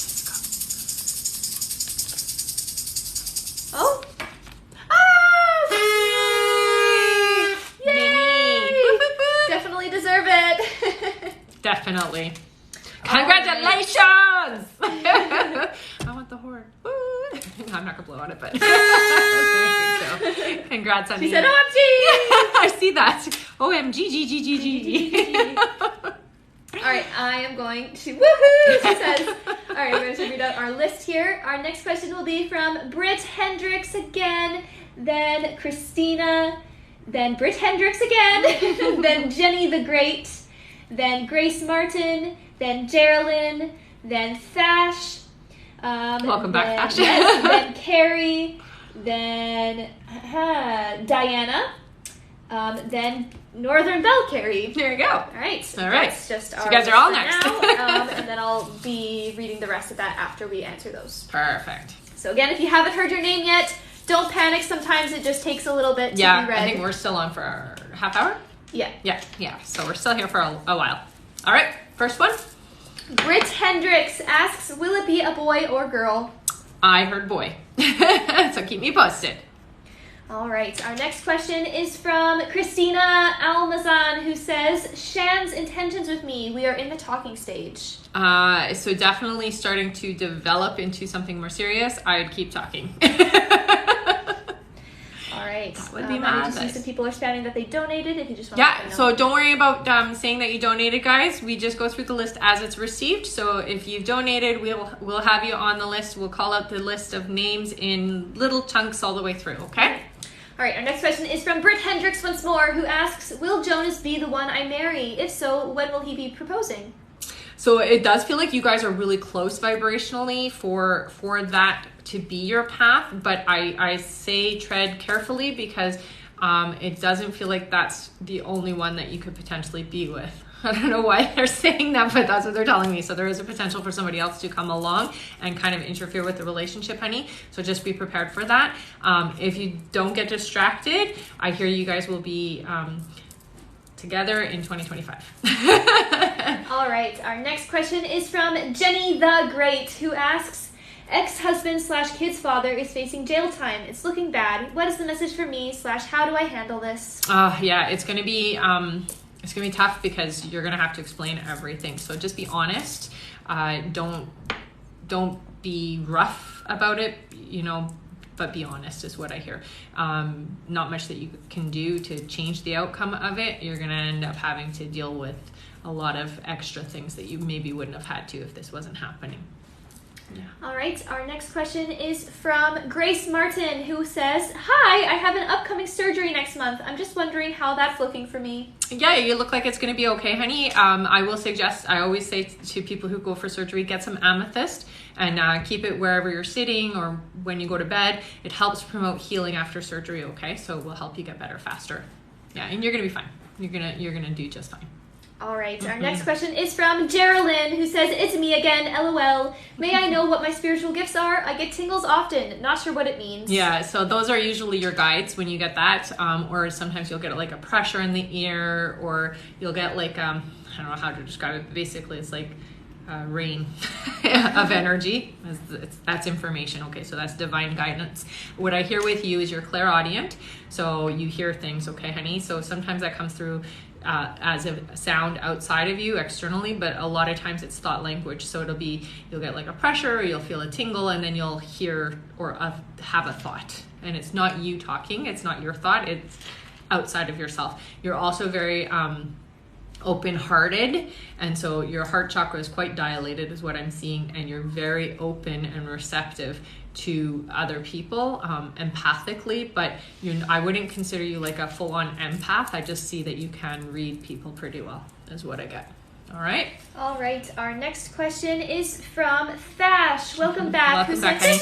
Oh. Yay! Definitely deserve it. Definitely. Congratulations! I want the horn. Woo. I'm not going to blow on it, but there you go. Congrats, honey. She said, OMG! I see that. OMG, G. All right, I am going to, woohoo, she says. All right, we're going to read out our list here. Our next question will be from Britt Hendricks again, then Christina, then Britt Hendricks again, then Jenny the Great, then Grace Martin, then Geraldine, then Thash. Welcome back, Thash. Yes, then Carrie, then Diana, then Northern Belle Carrie. There you go. All right. All right. That's just So our you guys are all list next. for now, and then I'll be reading the rest of that after we answer those. Perfect. So again, if you haven't heard your name yet, don't panic. Sometimes it just takes a little bit to be read. I think we're still on for our half hour. Yeah. Yeah. So we're still here for a while. All right. First one. Britt Hendricks asks, will it be a boy or girl? I heard boy. So keep me posted. All right. Our next question is from Christina Almazan, who says, Shan's intentions with me. We are in the talking stage. So definitely starting to develop into something more serious. I'd keep talking. All right. That would be I my just see advice. some people are spamming that they donated. If you just want to let Yeah, me know. so don't worry about saying that you donated, guys. We just go through the list as it's received. So if you've donated, we'll have you on the list. We'll call out the list of names in little chunks all the way through, okay? All right, our next question is from Britt Hendricks once more, who asks, will Jonas be the one I marry? If so, when will he be proposing? So it does feel like you guys are really close vibrationally for that to be your path, but I say tread carefully because it doesn't feel like that's the only one that you could potentially be with. I don't know why they're saying that, but that's what they're telling me. So there is a potential for somebody else to come along and kind of interfere with the relationship, honey. So just be prepared for that. If you don't get distracted, I hear you guys will be together in 2025. All right, our next question is from Jenny the Great, who asks, ex-husband / kid's father is facing jail time. It's looking bad. What is the message for me / how do I handle this? Yeah, it's gonna be tough because you're gonna have to explain everything. So just be honest. Don't be rough about it. You know, but be honest is what I hear. Not much that you can do to change the outcome of it. You're going to end up having to deal with a lot of extra things that you maybe wouldn't have had to if this wasn't happening. Yeah. All right, our next question is from Grace Martin, who says, "Hi, I have an upcoming surgery next month. I'm just wondering how that's looking for me." Yeah, you look like it's going to be okay, honey. I will suggest, I always say to people who go for surgery, get some amethyst and keep it wherever you're sitting or when you go to bed. It helps promote healing after surgery, okay? So it will help you get better faster. Yeah, and you're going to be fine. You're gonna do just fine. All right, our next question is from Geraldine, who says, "It's me again, LOL. May I know what my spiritual gifts are? I get tingles often. Not sure what it means." Yeah, so those are usually your guides when you get that, or sometimes you'll get like a pressure in the ear, or you'll get like, I don't know how to describe it, but basically it's like rain of energy. That's information. Okay, so that's divine guidance. What I hear with you is you're clairaudient, so you hear things, okay, honey? So sometimes that comes through as a sound outside of you externally, but a lot of times it's thought language. So you'll get like a pressure, or you'll feel a tingle, and then you'll hear or have a thought, and it's not you talking, it's not your thought, it's outside of yourself. You're also very open-hearted, and so your heart chakra is quite dilated is what I'm seeing, and you're very open and receptive to other people empathically, but I wouldn't consider you like a full-on empath. I just see that you can read people pretty well is what I get. All right, our next question is from Thash. Welcome back. Welcome back, honey.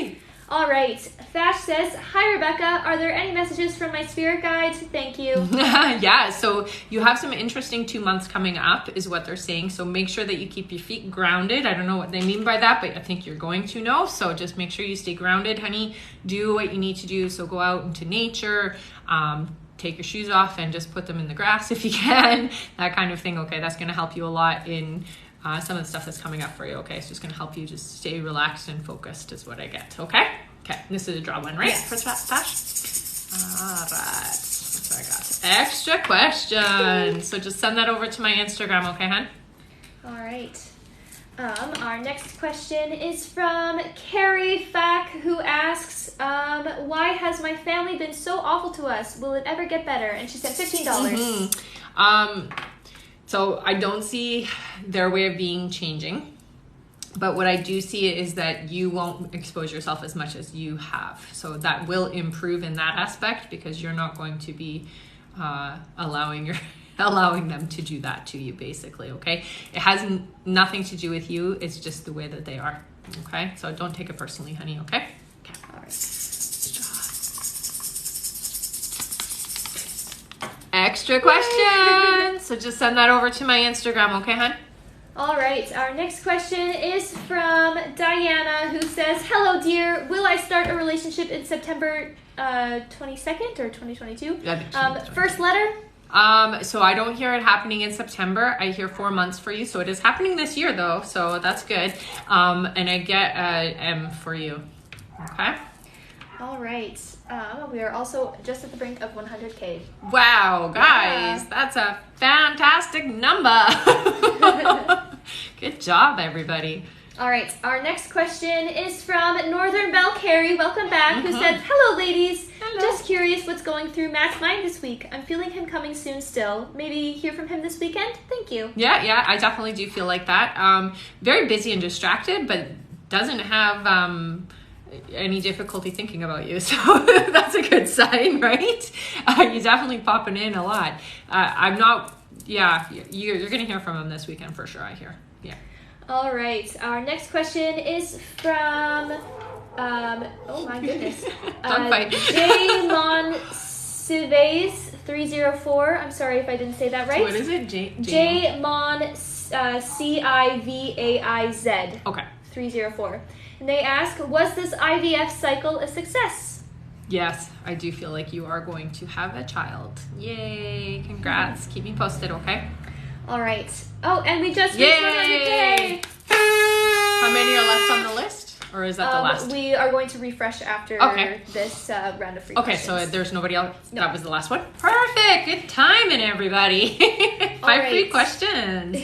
Yay! All right, Thash says, "Hi Rebecca, are there any messages from my spirit guides? Thank you." Yeah, so you have some interesting 2 months coming up is what they're saying. So make sure that you keep your feet grounded. I don't know what they mean by that, but I think you're going to know. So just make sure you stay grounded, honey. Do what you need to do. So go out into nature, take your shoes off and just put them in the grass if you can, that kind of thing. Okay, that's going to help you a lot in some of the stuff that's coming up for you. Okay, it's just going to help you just stay relaxed and focused is what I get. Okay, this is a draw one, right? Yes. For Tash? All right, that's what I got. Extra question. So just send that over to my Instagram, okay, hon? All right. Our next question is from Carrie Fack, who asks, "Why has my family been so awful to us? Will it ever get better?" And she said $15. So I don't see their way of being changing, but what I do see is that you won't expose yourself as much as you have. So that will improve in that aspect because you're not going to be allowing them to do that to you, basically, okay? It has nothing to do with you. It's just the way that they are, okay? So don't take it personally, honey, okay? All right. Extra question. So just send that over to my Instagram, okay, hon? All right, our next question is from Diana, who says, "Hello, dear. Will I start a relationship in September 22nd or 2022? First letter?" So I don't hear it happening in September. I hear 4 months for you. So it is happening this year, though. So that's good. And I get M for you. Okay. All right. We are also just at the brink of 100K. Wow, guys, that's a fantastic number. Good job, everybody. All right. Our next question is from Northern Belle Carey. Welcome back. Who said, "Hello, ladies. Hello. Just curious what's going through Matt's mind this week. I'm feeling him coming soon still. Maybe hear from him this weekend? Thank you." Yeah, I definitely do feel like that. Very busy and distracted, but doesn't have any difficulty thinking about you. So that's a good sign, right? You're definitely popping in a lot. You're going to hear from him this weekend for sure, I hear. Yeah. All right. Our next question is from, oh my goodness. Don't fight. J. Monsivays 304. I'm sorry if I didn't say that right. What is it? J. Mon Civaiz. Okay. 304. And they ask, "Was this IVF cycle a success?" Yes, I do feel like you are going to have a child. Yay. Congrats. Keep me posted, okay? All right. Oh, and we just reached 100K. How many are left on the list? Or is that the last? We are going to refresh after this round of free questions. So there's nobody else? No. That was the last one? Perfect. Good timing, everybody. 5 free questions.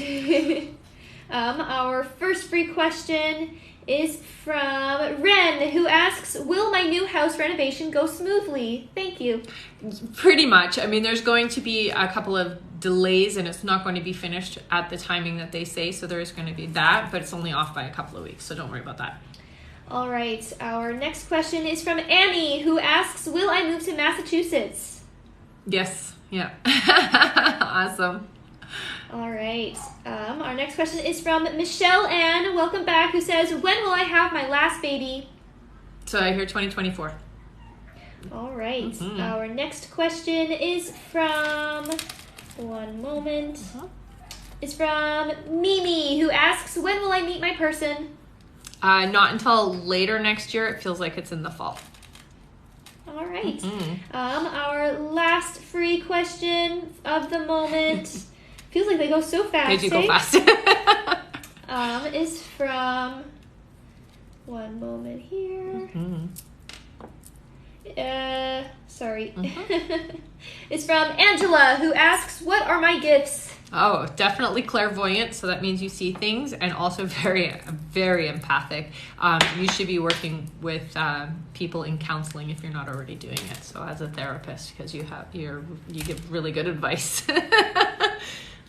Our first free question is from Ren, who asks, will my new house renovation go smoothly? Thank you. Pretty much. I mean, there's going to be a couple of delays and it's not going to be finished at the timing that they say. So there is going to be that, but it's only off by a couple of weeks. So don't worry about that. All right. Our next question is from Annie, who asks, will I move to Massachusetts? Yes. Yeah. Awesome. All right. Our next question is from Michelle Ann, welcome back, who says, when will I have my last baby? So I hear 2024. All right. Our next question is from, one moment, is from Mimi, who asks, when will I meet my person? Not until later next year. It feels like it's in the fall. All right. Our last free question of the moment, feels like they go so fast. They do go fast. Is from, one moment here. Sorry. It's from Angela, who asks, what are my gifts? Oh, definitely clairvoyant. So that means you see things, and also very, very empathic. You should be working with people in counseling if you're not already doing it. So as a therapist, because you give really good advice.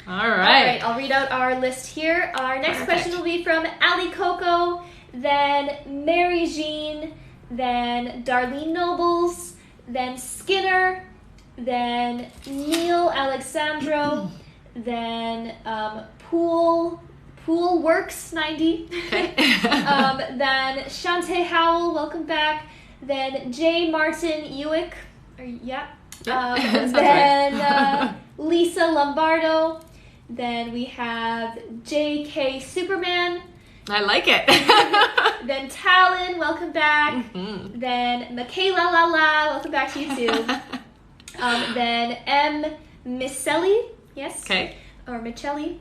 All right. I'll read out our list here. Our next question will be from Ali Coco, then Mary Jean, then Darlene Nobles, then Skinner, then Neil Alexandro, then Pool Works 90, Okay. then Shantae Howell, welcome back, then J. Martin Ewick, then Lisa Lombardo, then we have J.K. Superman. I like it. Then Talon, welcome back. Then Michaela Lala, welcome back to you too. Then M. Michelli, yes? Okay. Or Michelli.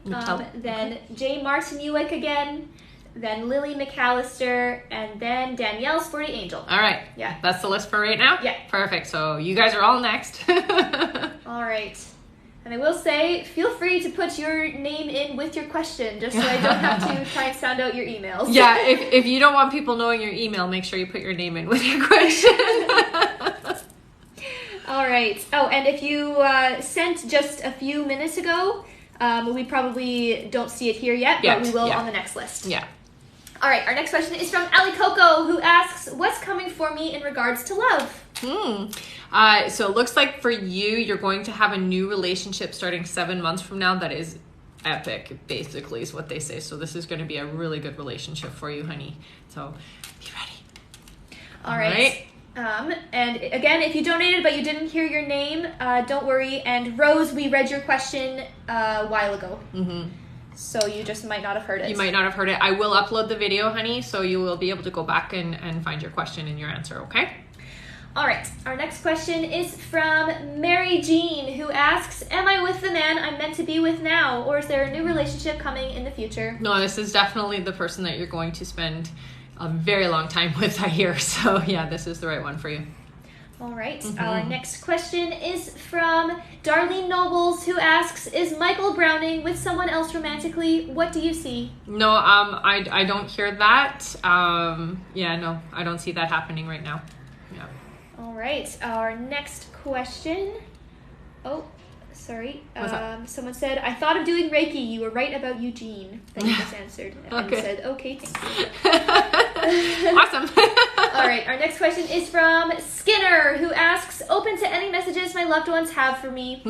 Then J. Martin Ewick again. Then Lily McAllister. And then Danielle Sporty Angel. All right. Yeah. That's the list for right now? Yeah. Perfect. So you guys are all next. All right. And I will say, feel free to put your name in with your question, just so I don't have to try and sound out your emails. Yeah, if you don't want people knowing your email, make sure you put your name in with your question. All right. Oh, and if you sent just a few minutes ago, we probably don't see it here yet, but we will on the next list. Yeah. All right, our next question is from Ali Coco, who asks, what's coming for me in regards to love? So it looks like for you, you're going to have a new relationship starting 7 months from now that is epic, basically, is what they say. So this is going to be a really good relationship for you, honey. So be ready. All right. And again, if you donated but you didn't hear your name, don't worry. And Rose, we read your question a while ago. So you just might not have heard it. You might not have heard it. I will upload the video, honey, so you will be able to go back and find your question and your answer, okay? All right, our next question is from Mary Jean, who asks, am I with the man I'm meant to be with now, or is there a new relationship coming in the future? No, this is definitely the person that you're going to spend a very long time with, I hear. So yeah, this is the right one for you. All right, our next question is from Darlene Nobles, who asks, is Michael Browning with someone else romantically? What do you see? No, I don't hear that. Yeah, no, I don't see that happening right now. Yeah. All right, our next question. Oh, sorry. Someone said, I thought of doing Reiki. You were right about Eugene. That you just answered. And said, okay, thank you. Awesome. All right, our next question is from Skinner, who asks, open to any messages my loved ones have for me.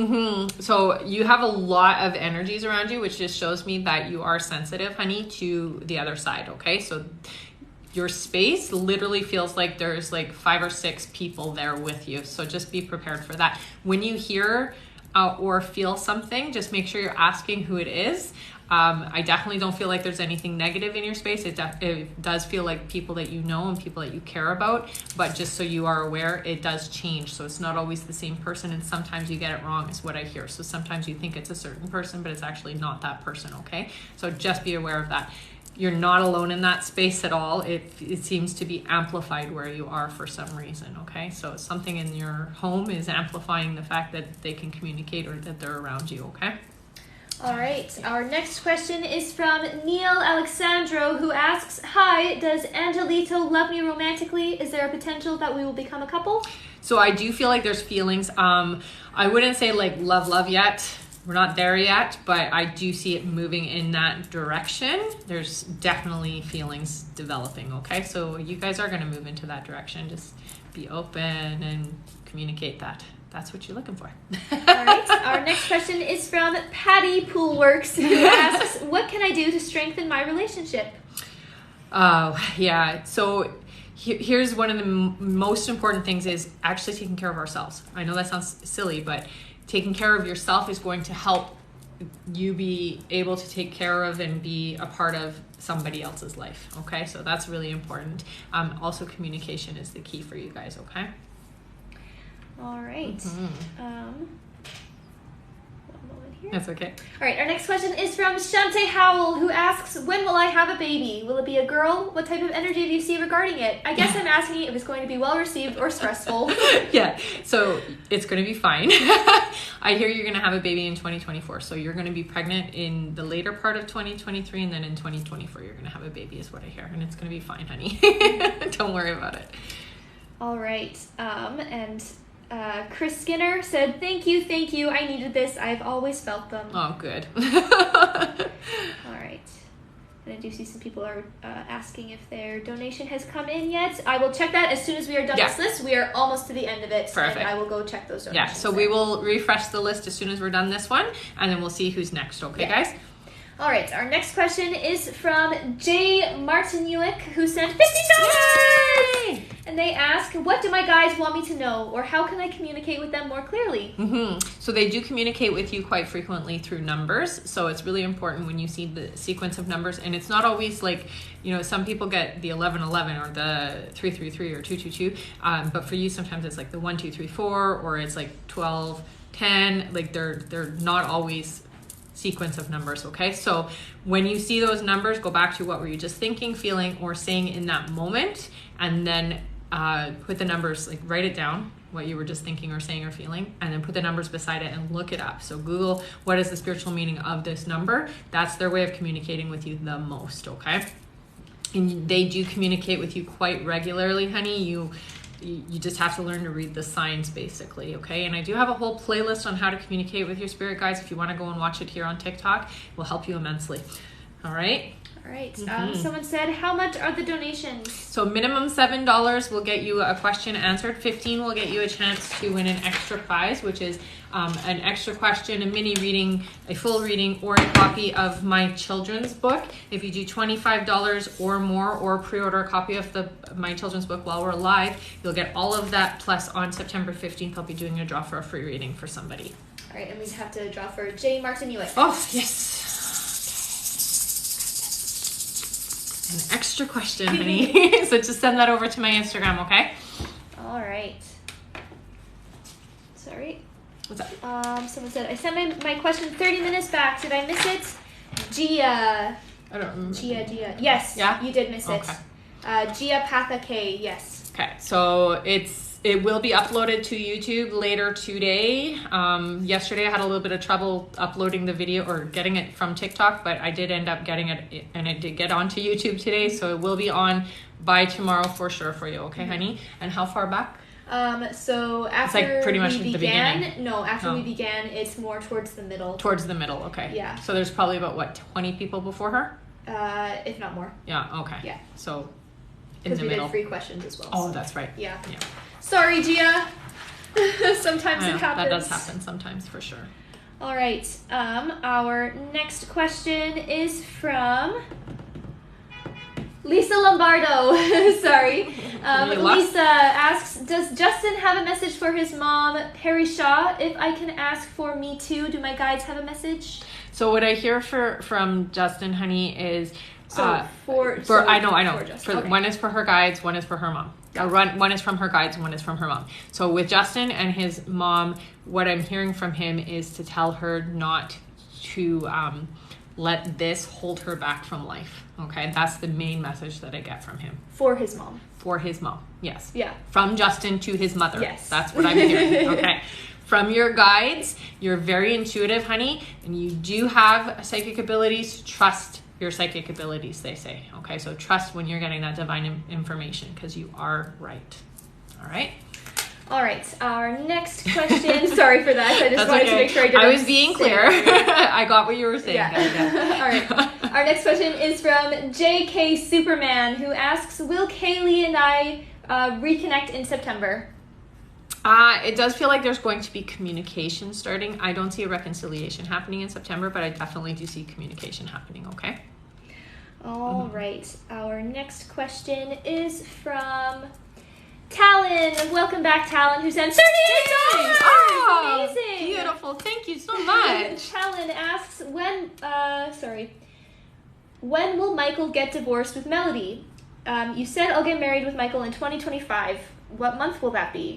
So you have a lot of energies around you, which just shows me that you are sensitive, honey, to the other side, okay? So your space literally feels like there's like 5 or 6 people there with you. So just be prepared for that. When you hear or feel something, just make sure you're asking who it is. I definitely don't feel like there's anything negative in your space. It does feel like people that you know and people that you care about, but just so you are aware, it does change. So it's not always the same person, and sometimes you get it wrong is what I hear. So sometimes you think it's a certain person, but it's actually not that person, okay? So just be aware of that. You're not alone in that space at all. It seems to be amplified where you are for some reason, okay? So something in your home is amplifying the fact that they can communicate or that they're around you, okay? All right. Our next question is from Neil Alexandro, who asks, "Hi, does Angelito love me romantically? Is there a potential that we will become a couple?" So I do feel like there's feelings. I wouldn't say like love yet. We're not there yet, but I do see it moving in that direction. There's definitely feelings developing, okay? So you guys are going to move into that direction. Just be open and communicate that. That's what you're looking for. All right. Our next question is from Patty Poolworks, who asks, "What can I do to strengthen my relationship?" Yeah. So here's one of the most important things is actually taking care of ourselves. I know that sounds silly, but taking care of yourself is going to help you be able to take care of and be a part of somebody else's life. Okay, so that's really important. Also, communication is the key for you guys. Okay. All right. One moment here. That's okay. All right. Our next question is from Shante Howell, who asks, "When will I have a baby? Will it be a girl? What type of energy do you see regarding it?" I guess I'm asking if it's going to be well received or stressful. Yeah. So it's going to be fine. I hear you're going to have a baby in 2024. So you're going to be pregnant in the later part of 2023, and then in 2024 you're going to have a baby, is what I hear, and it's going to be fine, honey. Don't worry about it. All right. Chris Skinner said, thank you. I needed this. I've always felt them." Oh, good. All right. And I do see some people are asking if their donation has come in yet. I will check that as soon as we are done this list. We are almost to the end of it. Perfect. And I will go check those donations. Yeah, so we will refresh the list as soon as we're done this one, and then we'll see who's next. Okay, guys? All right. Our next question is from Jay Martinuik, who sent $50. Yay! And they ask, "What do my guides want me to know, or how can I communicate with them more clearly?" So they do communicate with you quite frequently through numbers. So it's really important when you see the sequence of numbers. And it's not always like, some people get the 1111 or the 333 or 222. But for you, sometimes it's like the 1, 2, 3, 4, or it's like 12, 10. Like they're not always sequence of numbers. Okay, so when you see those numbers, go back to what were you just thinking, feeling, or saying in that moment, and then put the numbers, like write it down, what you were just thinking or saying or feeling, and then put the numbers beside it and look it up. So Google, what is the spiritual meaning of this number? That's their way of communicating with you the most. Okay, and they do communicate with you quite regularly, honey. You just have to learn to read the signs, basically, okay? And I do have a whole playlist on how to communicate with your spirit guides. If you want to go and watch it here on TikTok, it will help you immensely. All right? All right. Someone said, "How much are the donations?" So minimum $7 will get you a question answered. $15 will get you a chance to win an extra prize, which is an extra question, a mini reading, a full reading, or a copy of my children's book. If you do $25 or more, or pre-order a copy of my children's book while we're live, you'll get all of that. Plus on September 15th, I'll be doing a draw for a free reading for somebody. All right, and we have to draw for Jay Martinuik. Oh, yes. An extra question, honey. So just send that over to my Instagram, okay? All right. Sorry. What's up? Someone said, "I sent my question 30 minutes back. Did I miss it?" Gia. I don't remember. Gia. Yes. Yeah? You did miss it. Okay. Gia Patha K. Yes. Okay. So it will be uploaded to YouTube later today. Yesterday I had a little bit of trouble uploading the video or getting it from TikTok, but I did end up getting it, and it did get onto YouTube today. So it will be on by tomorrow for sure for you. Okay, honey? And how far back? So after it's like pretty much we the began, beginning. we began, it's more towards the middle. Towards the middle, okay. Yeah. So there's probably about 20 people before her? If not more. Yeah, okay. Yeah. So in because the we middle. did free questions as well. Oh, so. that's right. Yeah. Yeah. Sorry, Gia. Sometimes it happens. That does happen sometimes, for sure. All right. Our next question is from Lisa Lombardo. Sorry. Lisa asks, "Does Justin have a message for his mom, Perry Shaw? If I can ask for me too, do my guides have a message?" So what I hear from Justin, honey, is I know. Okay. One is for her guides, one is for her mom. Yeah. One is from her guides, one is from her mom. So with Justin and his mom, what I'm hearing from him is to tell her not to let this hold her back from life. Okay, that's the main message that I get from him. For his mom. For his mom, yes. Yeah. From Justin to his mother. Yes. That's what I'm hearing. Okay. from your guides. You're very intuitive, honey, and you do have psychic abilities. Trust your psychic abilities, they say. Okay, so trust when you're getting that divine information because you are right. All right. All right, our next question. Sorry for that. I just wanted to make sure I did. I was being clear. I got what you were saying. Yeah. All right. Our next question is from JK Superman, who asks, will Kaylee and I reconnect in September? It does feel like there's going to be communication starting. I don't see a reconciliation happening in September, but I definitely do see communication happening, okay? All right. Our next question is from Talon. Welcome back, Talon, who sent $30. Oh, amazing. Beautiful. Thank you so much. Talon asks, when will Michael get divorced with Melody? You said I'll get married with Michael in 2025. What month will that be?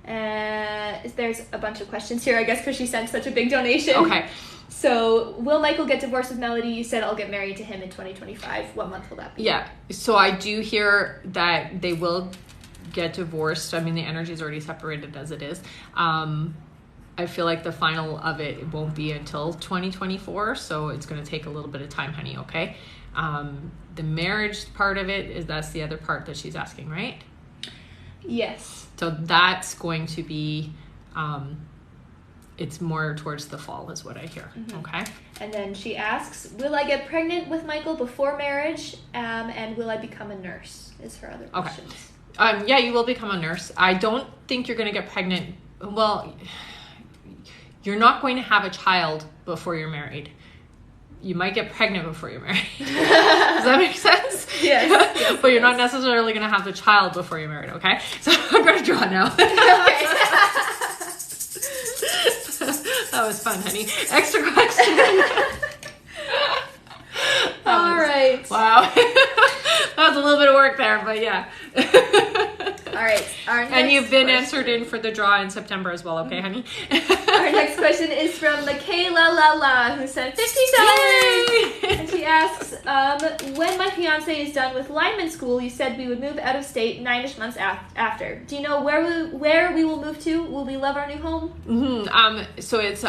There's a bunch of questions here, I guess, because she sent such a big donation. Okay. So, will Michael get divorced with Melody? You said I'll get married to him in 2025. What month will that be? Yeah. So I do hear that they will get divorced. I mean, the energy is already separated as it is. I feel like the final of it won't be until 2024, so it's going to take a little bit of time, honey, okay? The marriage part of it, that's the other part that she's asking, right? Yes. So that's going to be, it's more towards the fall is what I hear, okay? And then she asks, will I get pregnant with Michael before marriage? And will I become a nurse? Is her other questions. Yeah, you will become a nurse. I don't think you're going to get pregnant. Well, you're not going to have a child before you're married. You might get pregnant before you're married. Does that make sense? Yes. But you're not necessarily going to have the child before you're married, okay? So I'm going to draw now. Okay. That was fun, honey. Extra question. All right. Wow. That was a little bit of work there, but yeah. All right. And you've been answered in for the draw in September as well, okay, honey? Our next question is from Michaela Lala, who sent $50. Yay! And she asks, when my fiance is done with lineman school, you said we would move out of state 9-ish months after. Do you know where we will move to? Will we love our new home? So it's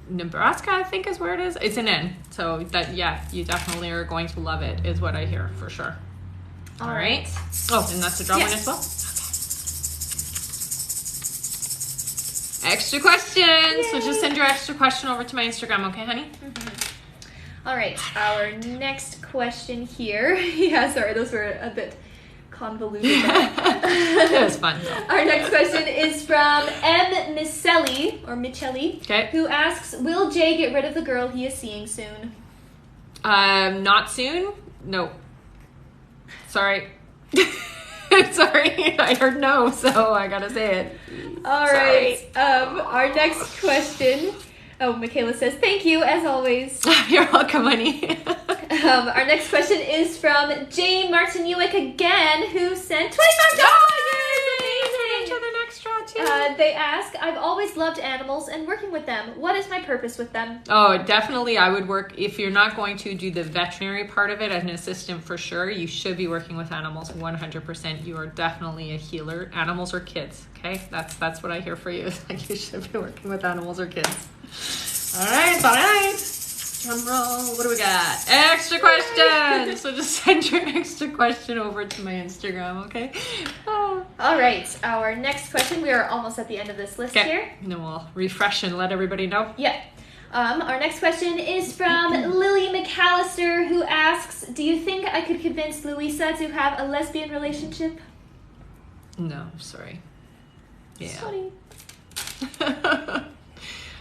Nebraska, I think is where it is. It's an N. So that, yeah, you definitely are going to love it, is what I hear for sure. All right. Oh, and that's the draw one as well? Okay. Extra question. Yay. So just send your extra question over to my Instagram, okay, honey? All right. Our next question here. Yeah, sorry, those were a bit convoluted. It was fun, though. Our next question is from M. Michelli, okay, who asks, will Jay get rid of the girl he is seeing soon? Not soon. No. Sorry. Sorry, I heard no, so I gotta say it. All right. Our next question. Oh, Michaela says, thank you, as always. You're welcome, honey. Our next question is from J. Martinuic again, who sent $25. Amazing. The next draw too. They ask, I've always loved animals and working with them. What is my purpose with them? Oh, definitely. I would work, if you're not going to do the veterinary part of it, as an assistant for sure, you should be working with animals 100%. You are definitely a healer. Animals or kids, okay? That's what I hear for you. It's like you should be working with animals or kids. All right. Drum roll. What do we got? Extra question. So just send your extra question over to my Instagram, okay? Oh. All right. Our next question. We are almost at the end of this list here. And then we'll refresh and let everybody know. Yeah. Our next question is from Lily McAllister, who asks, do you think I could convince Louisa to have a lesbian relationship? No, sorry. Yeah. Sorry.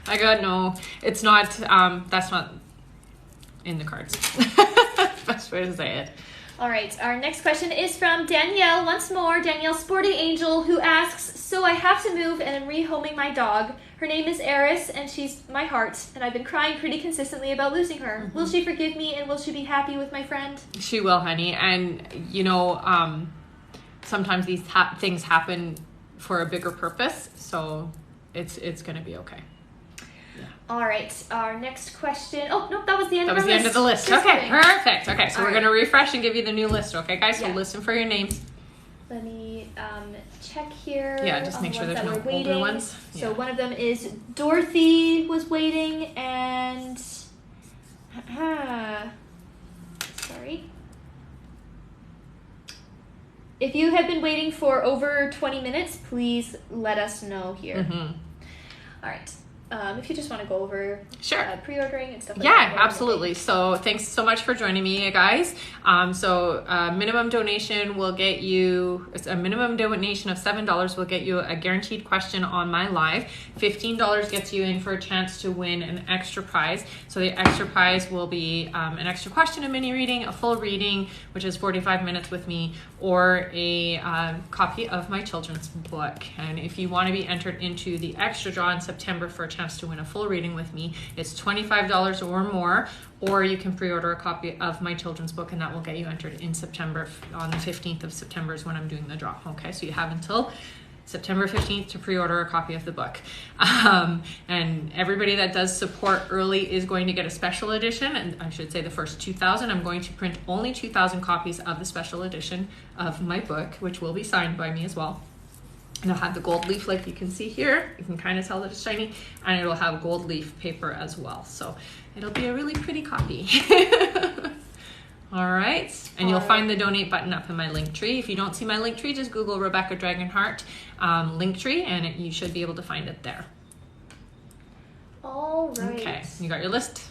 I got no. It's not. That's not in the cards. Best way to say it. All right. Our next question is from Danielle. Once more, Danielle Sporty Angel, who asks, so I have to move and I'm rehoming my dog. Her name is Eris, and she's my heart, and I've been crying pretty consistently about losing her. Will she forgive me, and will she be happy with my friend? She will, honey. And you know, sometimes these things happen for a bigger purpose, so it's gonna be okay. All right, our next question. Oh, no, that was the end of the list. That was the end of the list. Just okay, kidding. Perfect. Okay, so All we're right. going to refresh and give you the new list, okay, guys? So Yeah. listen for your names. Let me check here. Yeah, just make sure there's no older ones. So Yeah. one of them is Dorothy was waiting, and sorry. If you have been waiting for over 20 minutes, please let us know here. All right. If you just want to go over Sure. pre-ordering and stuff like Yeah, that. absolutely. So thanks so much for joining me, guys. Minimum donation will get you, a minimum donation of $7 will get you a guaranteed question on my live. $15 gets you in for a chance to win an extra prize. So the extra prize will be an extra question, a mini reading, a full reading, which is 45 minutes with me, or a copy of my children's book. And if you want to be entered into the extra draw in September for a chance to win a full reading with me, it's $25 or more, or you can pre-order a copy of my children's book, and that will get you entered in September. On the 15th of September is when I'm doing the draw. Okay, so you have until September 15th to pre-order a copy of the book. And everybody that does support early is going to get a special edition, and I should say the first 2,000. I'm going to print only 2,000 copies of the special edition of my book, which will be signed by me as well. And it'll have the gold leaf like you can see here. You can kind of tell that it's shiny, and it'll have gold leaf paper as well. So it'll be a really pretty copy. All right, and you'll find the donate button up in my link tree. If you don't see my link tree, just Google Rebecca Dragonheart link tree, and you should be able to find it there. All right. Okay, you got your list?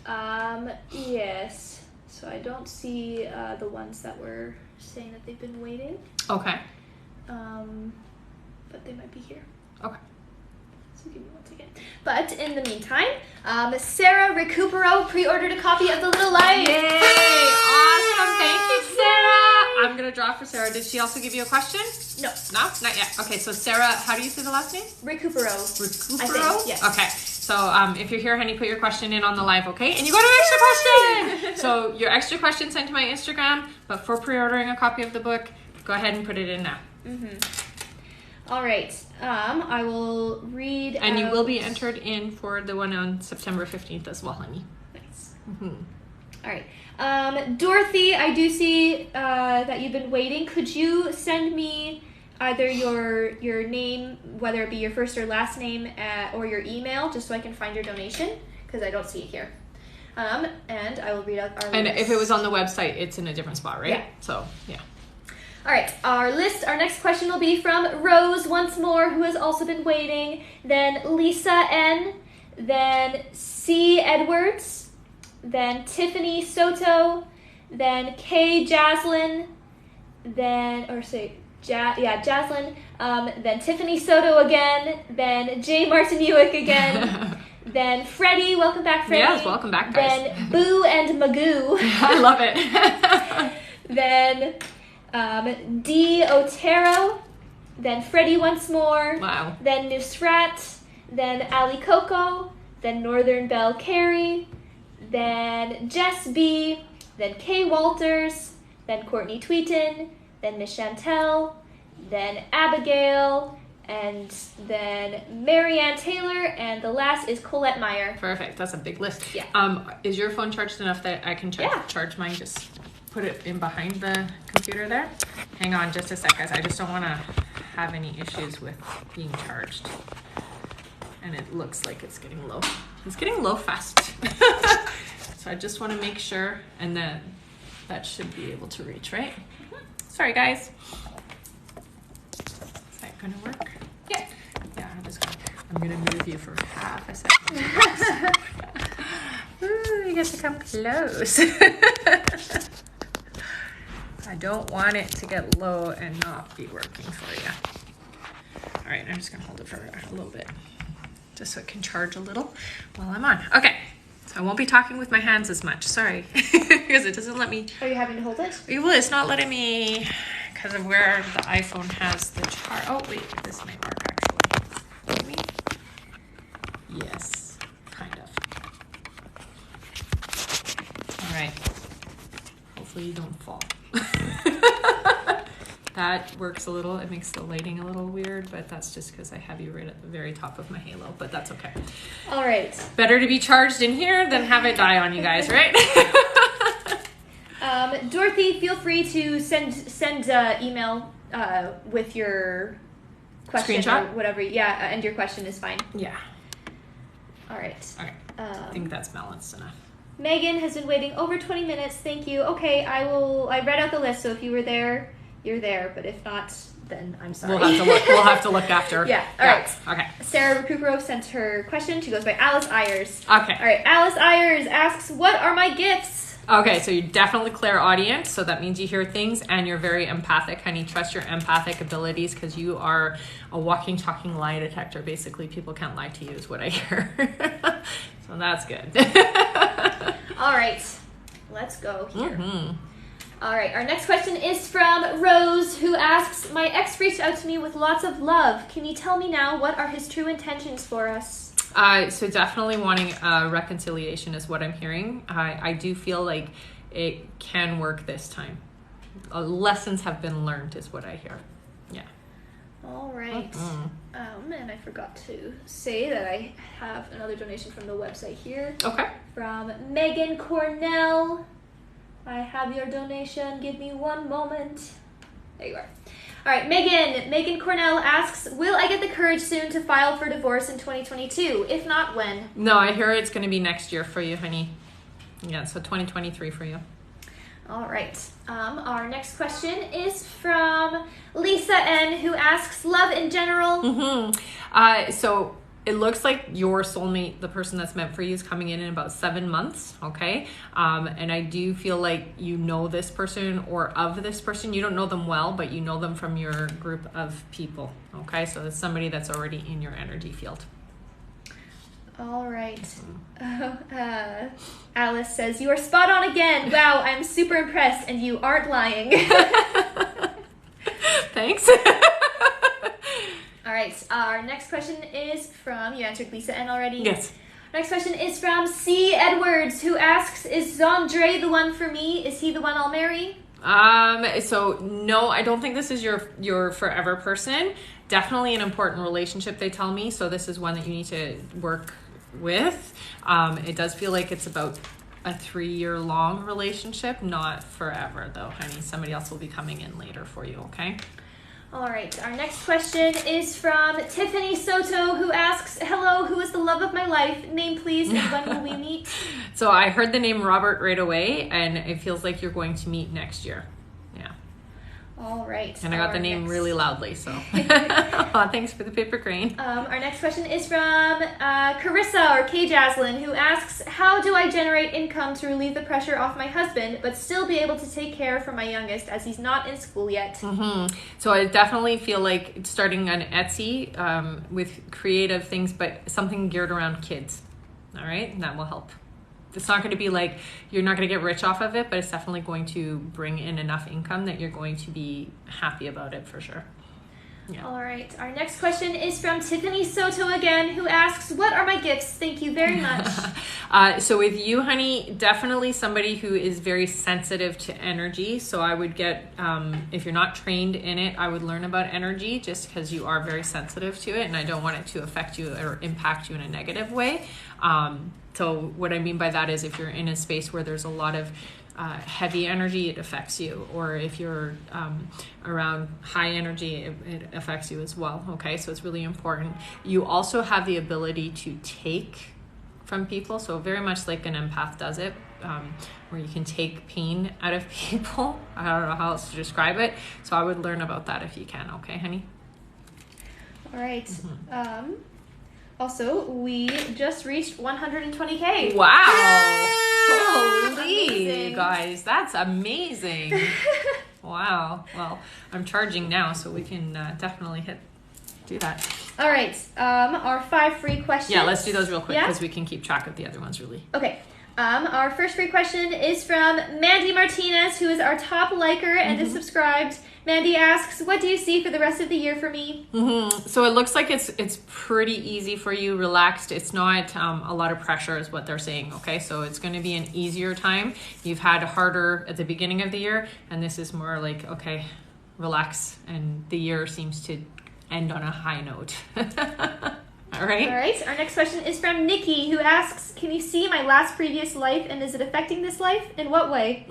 Yes. So I don't see the ones that were saying that they've been waiting. Okay. But they might be here. Okay. So give me 1 second. But in the meantime, Sarah Recupero pre-ordered a copy of The Little Light. Yay! Awesome. Thank you, Sarah. I'm going to draw for Sarah. Did she also give you a question? No. No? Not yet. Okay, so Sarah, how do you say the last name? Recupero. Recupero? I think, yes. Okay. So if you're here, honey, put your question in on the live, okay? And you got an extra question! So your extra question sent to my Instagram, but for pre-ordering a copy of the book, go ahead and put it in now. All right. I will read. And you will be entered in for the one on September 15th as well, honey. Nice. Mm-hmm. All right. Dorothy, I do see that you've been waiting. Could you send me either your name, whether it be your first or last name, or your email, just so I can find your donation, because I don't see it here. And I will read out our And list. if it was on the website, it's in a different spot, right? Yeah. So, yeah. All right, our next question will be from Rose once more, who has also been waiting, then Lisa N, then C. Edwards, then Tiffany Soto, then K. Jaslyn, then, Jaslyn, then Tiffany Soto again, then J. Martinewick again, then Freddie, welcome back, Freddie. Yes, welcome back, guys. Then Boo and Magoo. I love it. Then D. Otero, then Freddie once more, Wow. then Nusrat, then Ali Coco, then Northern Belle Carey, then Jess B, then Kay Walters, then Courtney Tweeton, then Miss Chantel, then Abigail, and then Marianne Taylor, and the last is Colette Meyer. Perfect. That's a big list. Yeah. Is your phone charged enough that I can charge mine? Just put it in behind the computer there. Hang on just a sec, guys. I just don't want to have any issues with being charged. And it looks like it's getting low. It's getting low fast. So I just want to make sure, and then that should be able to reach, right? Sorry, guys. Is that gonna work? Yeah. Yeah, I'm gonna move you for half a second. Ooh, you get to come close. I don't want it to get low and not be working for you. All right, I'm just gonna hold it for a little bit, just so it can charge a little while I'm on. Okay, so I won't be talking with my hands as much, sorry, because it doesn't let me. Are you having to hold it? Well, it's not letting me, because of where the iPhone has the charge. Oh, wait, this might work actually. Maybe? Yes, kind of. All right. Hopefully you don't fall. That works a little. It makes the lighting a little weird, but that's just because I have you right at the very top of my halo, but that's okay. All right. Better to be charged in here than have it die on you guys, right? Dorothy, feel free to send email with your question Screenshot? or whatever. Yeah, and your question is fine. Yeah. All right. Okay. I think that's balanced enough. Megan has been waiting over 20 minutes. Thank you. Okay, I read out the list, so if you were there, you're there. But if not, then I'm sorry. We'll have to look after. Yeah. All right. Okay. Sarah Recupero sent her question. She goes by Alice Ayers. Okay. All right. Alice Ayers asks, "What are my gifts?" Okay, so you're definitely clairaudient, so that means you hear things, and you're very empathic, honey. Trust your empathic abilities, because you are a walking, talking lie detector. Basically, people can't lie to you is what I hear. So that's good. All right, let's go here. Mm-hmm. All right, our next question is from Rose, who asks, "My ex reached out to me with lots of love. Can you tell me now what are his true intentions for us?" So definitely wanting reconciliation is what I'm hearing. I do feel like it can work this time. Lessons have been learned is what I hear. Yeah. All right. And I forgot to say that I have another donation from the website here. Okay. From Megan Cornell. I have your donation. Give me one moment. There you are. All right, Megan Cornell asks, "Will I get the courage soon to file for divorce in 2022? If not, when?" No, I hear it's going to be next year for you, honey. Yeah, so 2023 for you. All right. Our next question is from Lisa N, who asks, "Love in general." Mm-hmm. So it looks like your soulmate, the person that's meant for you, is coming in about 7 months, okay? And I do feel like you know this person or of this person. You don't know them well, but you know them from your group of people, okay? So it's somebody that's already in your energy field. All right. Alice says, "You are spot on again. Wow, I'm super impressed, and you aren't lying." Thanks. All right, our next question is from, you answered Lisa N already? Yes. Next question is from C. Edwards, who asks, "Is Zandre the one for me? Is he the one I'll marry?" So no, I don't think this is your forever person. Definitely an important relationship, they tell me. So this is one that you need to work with. It does feel like it's about a 3-year long relationship, not forever though, honey. Somebody else will be coming in later for you, okay? All right, our next question is from Tiffany Soto, who asks, "Hello, who is the love of my life? Name please, and when will we meet?" So I heard the name Robert right away, and it feels like you're going to meet next year. Yeah. All right. And I got the name really loudly, so. Thanks for the paper crane. Our next question is from Carissa, or K. Jaslyn, who asks, "How do I generate income to relieve the pressure off my husband, but still be able to take care for my youngest as he's not in school yet?" Mm-hmm. So I definitely feel like starting on Etsy with creative things, but something geared around kids. All right, and that will help. It's not going to be like you're not going to get rich off of it, but it's definitely going to bring in enough income that you're going to be happy about it for sure. Yeah. All right. Our next question is from Tiffany Soto again, who asks, "What are my gifts? Thank you very much." So with you, honey, definitely somebody who is very sensitive to energy. So I would get, if you're not trained in it, I would learn about energy just because you are very sensitive to it, and I don't want it to affect you or impact you in a negative way. So what I mean by that is if you're in a space where there's a lot of heavy energy, it affects you. Or if you're around high energy, it affects you as well. Okay, so it's really important. You also have the ability to take from people. So very much like an empath does it, where you can take pain out of people. I don't know how else to describe it. So I would learn about that if you can. Okay, honey? All right. Mm-hmm. Also, we just reached 120K. Wow. Holy, Holy, guys, that's amazing. Wow. Well, I'm charging now, so we can definitely do that. All right. Our 5 free questions. Yeah, let's do those real quick because we can keep track of the other ones really. Okay. Our first free question is from Mandy Martinez, who is our top liker and is subscribed. Mandy asks, "What do you see for the rest of the year for me?" Mm-hmm. So it looks like it's pretty easy for you, relaxed. It's not a lot of pressure is what they're saying, okay? So it's going to be an easier time. You've had harder at the beginning of the year, and this is more like, okay, relax, and the year seems to end on a high note. All All right. All right. Our next question is from Nikki, who asks, "Can you see my last previous life, and is it affecting this life? In what way?"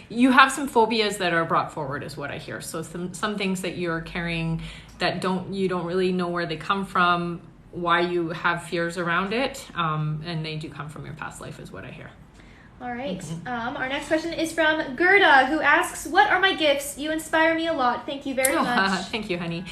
You have some phobias that are brought forward, is what I hear. So some things that you're carrying that you don't really know where they come from, why you have fears around it, and they do come from your past life, is what I hear. All right. Our next question is from Gerda, who asks, "What are my gifts? You inspire me a lot. Thank you very much." Thank you, honey.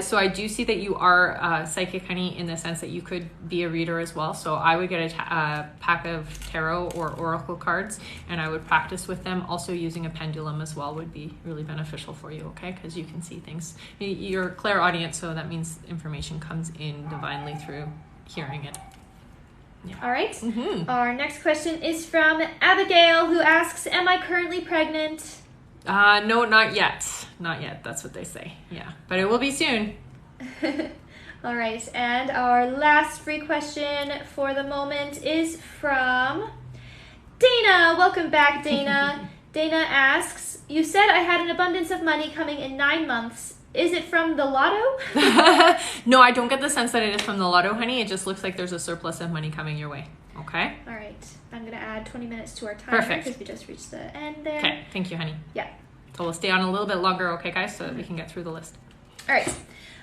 So I do see that you are psychic, honey, in the sense that you could be a reader as well. So I would get a pack of tarot or oracle cards, and I would practice with them. Also using a pendulum as well would be really beneficial for you, okay? Because you can see things. You're clairaudient, so that means information comes in divinely through hearing it. Yeah. All right. Our next question is from Abigail, who asks, "Am I currently pregnant?" No, not yet. Not yet. That's what they say. Yeah, but it will be soon. All right. And our last free question for the moment is from Dana. Welcome back, Dana. Dana asks, "You said I had an abundance of money coming in 9 months. Is it from the lotto?" No, I don't get the sense that it is from the lotto, honey. It just looks like there's a surplus of money coming your way. Okay? All right. I'm going to add 20 minutes to our timer. Perfect. Because we just reached the end there. Okay. Thank you, honey. Yeah. So we'll stay on a little bit longer, okay, guys, so that we can get through the list. All right.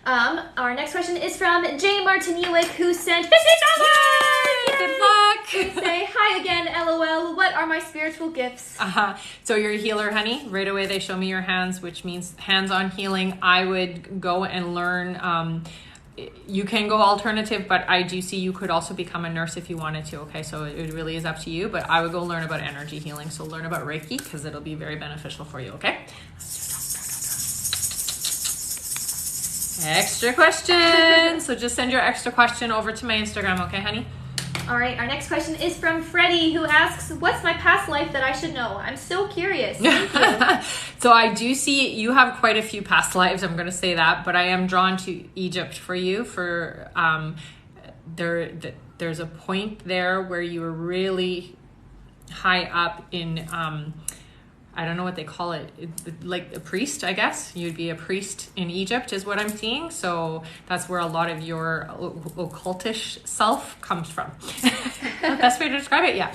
Our next question is from Jay Martiniewicz, who sent $50. Good luck. We say, "Hi again, LOL. What are my spiritual gifts?" So you're a healer, honey. Right away they show me your hands, which means hands-on healing. I would go and learn. You can go alternative, but I do see you could also become a nurse if you wanted to, okay? So it really is up to you, but I would go learn about energy healing. So learn about Reiki, because it'll be very beneficial for you, okay? Extra question. So just send your extra question over to my Instagram, okay, honey? All right, our next question is from Freddie, who asks, "What's my past life that I should know? I'm so curious." Thank you. So I do see you have quite a few past lives, I'm going to say that, but I am drawn to Egypt for you. For there's a point there where you were really high up in I don't know what they call it, like a priest, I guess. You'd be a priest in Egypt is what I'm seeing. So that's where a lot of your occultish self comes from. Best way to describe it? Yeah.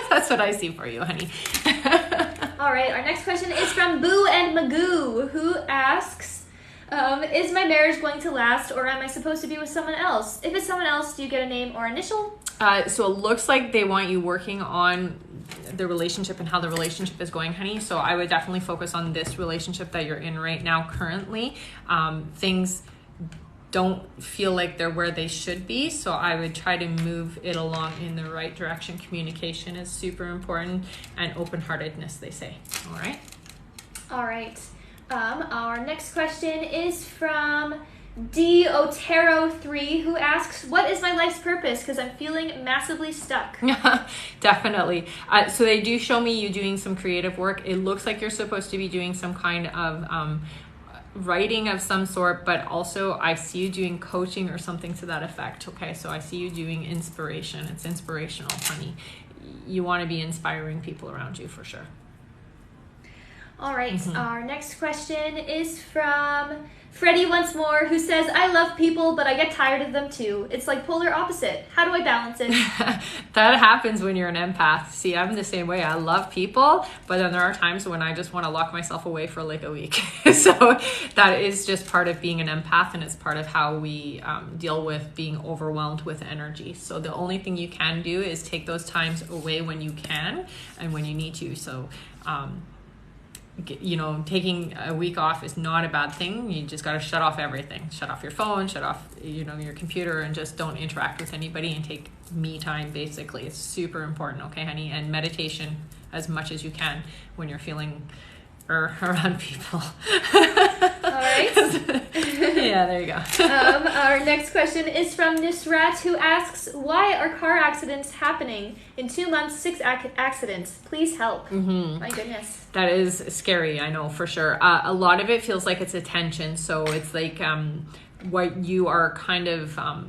That's what I see for you, honey. All right, our next question is from Boo and Magoo, who asks, "Is my marriage going to last, or am I supposed to be with someone else? If it's someone else, do you get a name or initial?" So it looks like they want you working on the relationship and how the relationship is going, honey. So I would definitely focus on this relationship that you're in right now currently. Things don't feel like they're where they should be, so I would try to move it along in the right direction. Communication is super important, and open-heartedness, they say. All right. All right. Our next question is from D. Otero 3, who asks, "What is my life's purpose? Because I'm feeling massively stuck." Definitely. So they do show me you doing some creative work. It looks like you're supposed to be doing some kind of writing of some sort, but also I see you doing coaching or something to that effect. Okay, so I see you doing inspiration. It's inspirational, honey. You want to be inspiring people around you for sure. All right. Our next question is from Freddie once more, who says, "I love people, but I get tired of them too. It's like polar opposite. How do I balance it?" That happens when you're an empath. See, I'm the same way. I love people, but then there are times when I just want to lock myself away for like a week. So that is just part of being an empath, and it's part of how we deal with being overwhelmed with energy. So the only thing you can do is take those times away when you can and when you need to. So you know, taking a week off is not a bad thing. You just got to shut off everything. Shut off your phone, shut off, you know, your computer, and just don't interact with anybody and take me time, basically. It's super important, okay, honey? And meditation as much as you can when you're feeling around people. All right. Yeah, there you go. Our next question is from Nisrat, who asks, "Why are car accidents happening? In 2 months, 6 accidents. Please help." My goodness. That is scary, I know, for sure. A lot of it feels like it's attention. So it's like what you are kind of... how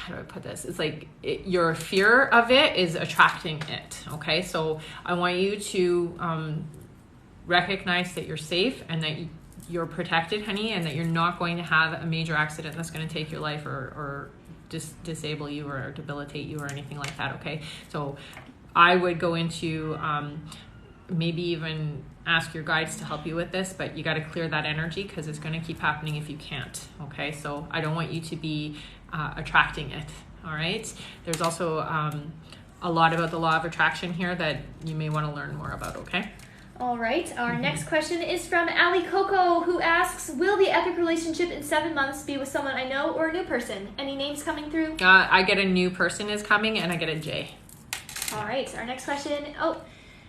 do I put this? It's like your fear of it is attracting it, okay? So I want you to recognize that you're safe and that you're protected, honey, and that you're not going to have a major accident that's going to take your life or disable you or debilitate you or anything like that, okay? So I would go into maybe even ask your guides to help you with this, but you got to clear that energy because it's going to keep happening if you can't, okay? So I don't want you to be attracting it, all right? There's also a lot about the law of attraction here that you may want to learn more about, okay? All right, our next question is from Ali Coco, who asks, will the epic relationship in 7 months be with someone I know or a new person? Any names coming through? I get a new person is coming, and I get a J. All right, our next question,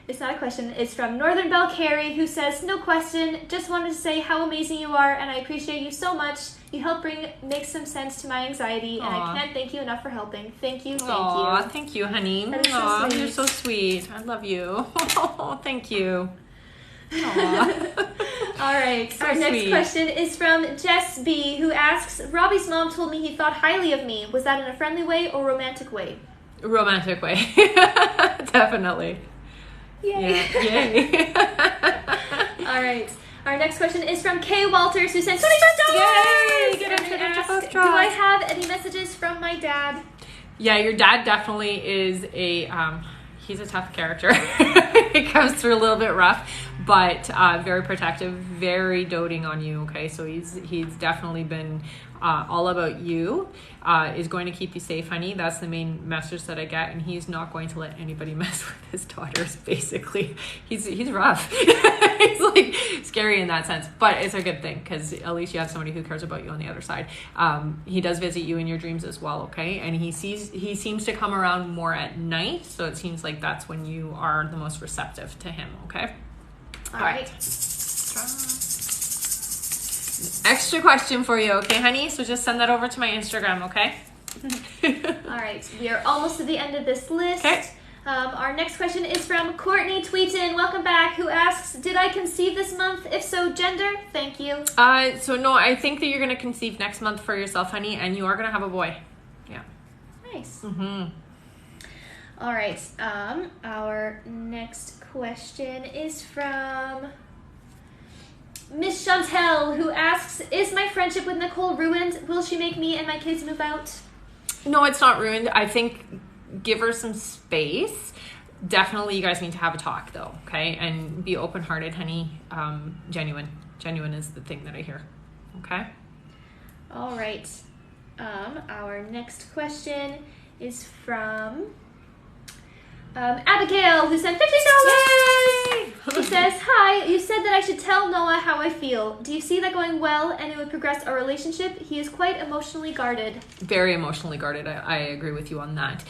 it's not a question, it's from Northern Belle Carey, who says, no question, just wanted to say how amazing you are, and I appreciate you so much. You help make some sense to my anxiety, and I can't thank you enough for helping. Thank you, thank you. Thank you, honey. That is so sweet. You're so sweet. I love you. Thank you. All right, So our next sweet. question is from Jess B, who asks, Robbie's mom told me he thought highly of me. Was that in a friendly way or romantic way? Romantic way. Definitely. Yay. Yeah. Yay. All right. Our next question is from Kay Walters, who sent $25. Yay! Get And into they the ask, book do I drop. have any messages from my dad? Yeah, your dad definitely is he's a tough character. He comes through a little bit rough, but very protective, very doting on you, okay? So he's definitely been all about you, is going to keep you safe, honey. That's the main message that I get, and he's not going to let anybody mess with his daughters, basically. He's rough. He's like scary in that sense, but it's a good thing because at least you have somebody who cares about you on the other side. He does visit you in your dreams as well, okay? And he seems to come around more at night, so it seems like that's when you are the most receptive to him, okay? All right. Extra question for you, okay, honey? So just send that over to my Instagram, okay? All right. We are almost to the end of this list. Okay. Our next question is from Courtney Tweeton, welcome back, who asks, did I conceive this month? If so, gender? Thank you. So no, I think that you're going to conceive next month for yourself, honey, and you are going to have a boy. Yeah. Nice. Mm-hmm. All right. Our next question is from Miss Chantel, who asks, is my friendship with Nicole ruined? Will she make me and my kids move out? No, it's not ruined. I think give her some space. Definitely you guys need to have a talk though, okay? And be open-hearted, honey. Genuine is the thing that I hear, okay? All right. Our next question is from Abigail, who sent $50. Yay! She says, hi, you said that I should tell Noah how I feel. Do you see that going well and it would progress our relationship? He is quite emotionally guarded. Very emotionally guarded. I agree with you on that.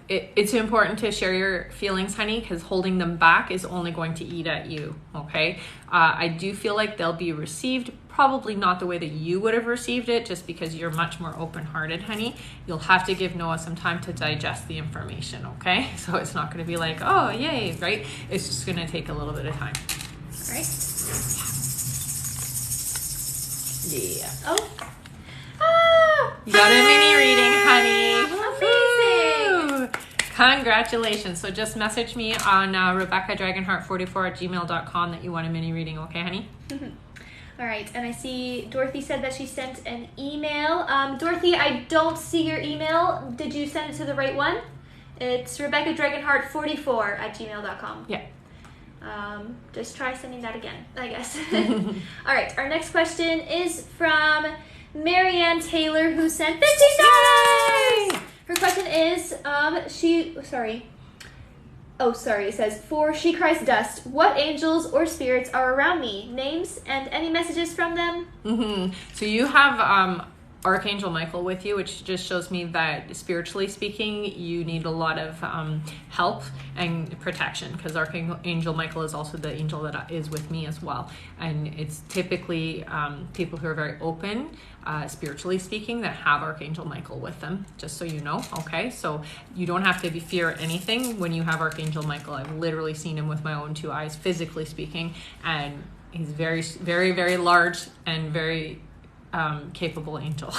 It's important to share your feelings, honey, because holding them back is only going to eat at you, okay? I do feel like they'll be received probably not the way that you would have received it, just because you're much more open-hearted, honey. You'll have to give Noah some time to digest the information, okay? So it's not going to be like, oh, yay, right? It's just going to take a little bit of time. All right. Yeah. Oh. You got a mini reading, honey. Amazing. Woo! Congratulations. So just message me on RebeccaDragonheart44@gmail.com that you want a mini reading, okay, honey? All right, and I see Dorothy said that she sent an email. Dorothy, I don't see your email. Did you send it to the right one? It's RebeccaDragonheart44@gmail.com. Yeah. Just try sending that again, I guess. All right, our next question is from Marianne Taylor, who sent $50. Yay! Her question is, it says, for She Cries Dust, what angels or spirits are around me? Names and any messages from them? Mm-hmm. So you have Archangel Michael with you, which just shows me that spiritually speaking, you need a lot of help and protection, because Archangel Michael is also the angel that is with me as well. And it's typically people who are very open, spiritually speaking, that have Archangel Michael with them, just so you know, okay? So you don't have to fear anything when you have Archangel Michael. I've literally seen him with my own two eyes, physically speaking, and he's very, very, very large and very capable angel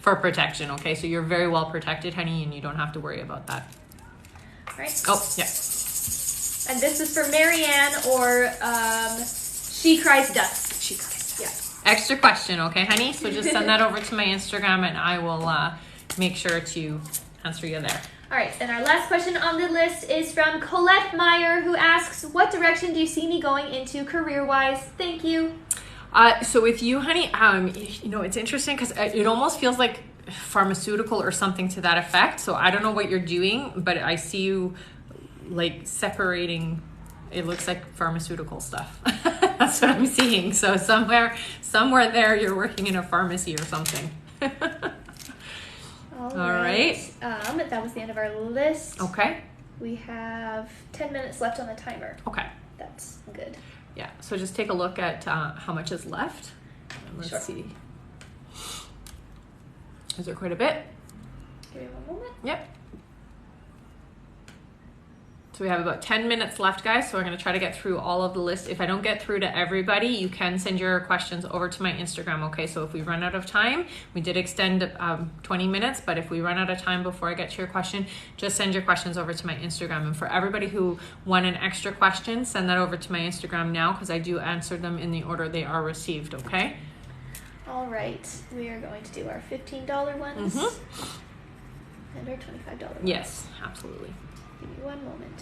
for protection, okay? So you're very well protected, honey, and you don't have to worry about that. All right. Oh, yeah. And this is for Marianne or She Cries Dust. She got it. Yeah. Extra question, okay, honey? So just send that over to my Instagram, and I will make sure to answer you there. All right, and our last question on the list is from Colette Meyer, who asks, what direction do you see me going into career-wise? Thank you. So with you, honey, you know, it's interesting because it almost feels like pharmaceutical or something to that effect. So I don't know what you're doing, but I see you like separating. It looks like pharmaceutical stuff. That's what I'm seeing. So somewhere there, you're working in a pharmacy or something. All right. That was the end of our list. Okay. We have 10 minutes left on the timer. Okay. That's good. Yeah. So just take a look at how much is left. And let's see. Is there quite a bit? Give me one moment. Yep. So we have about 10 minutes left, guys. So we're going to try to get through all of the list. If I don't get through to everybody, you can send your questions over to my Instagram, okay? So if we run out of time, we did extend 20 minutes, but if we run out of time before I get to your question, just send your questions over to my Instagram. And for everybody who won an extra question, send that over to my Instagram now because I do answer them in the order they are received, okay? All right. We are going to do our $15 ones and our $25 ones. Yes, absolutely. Give me one moment.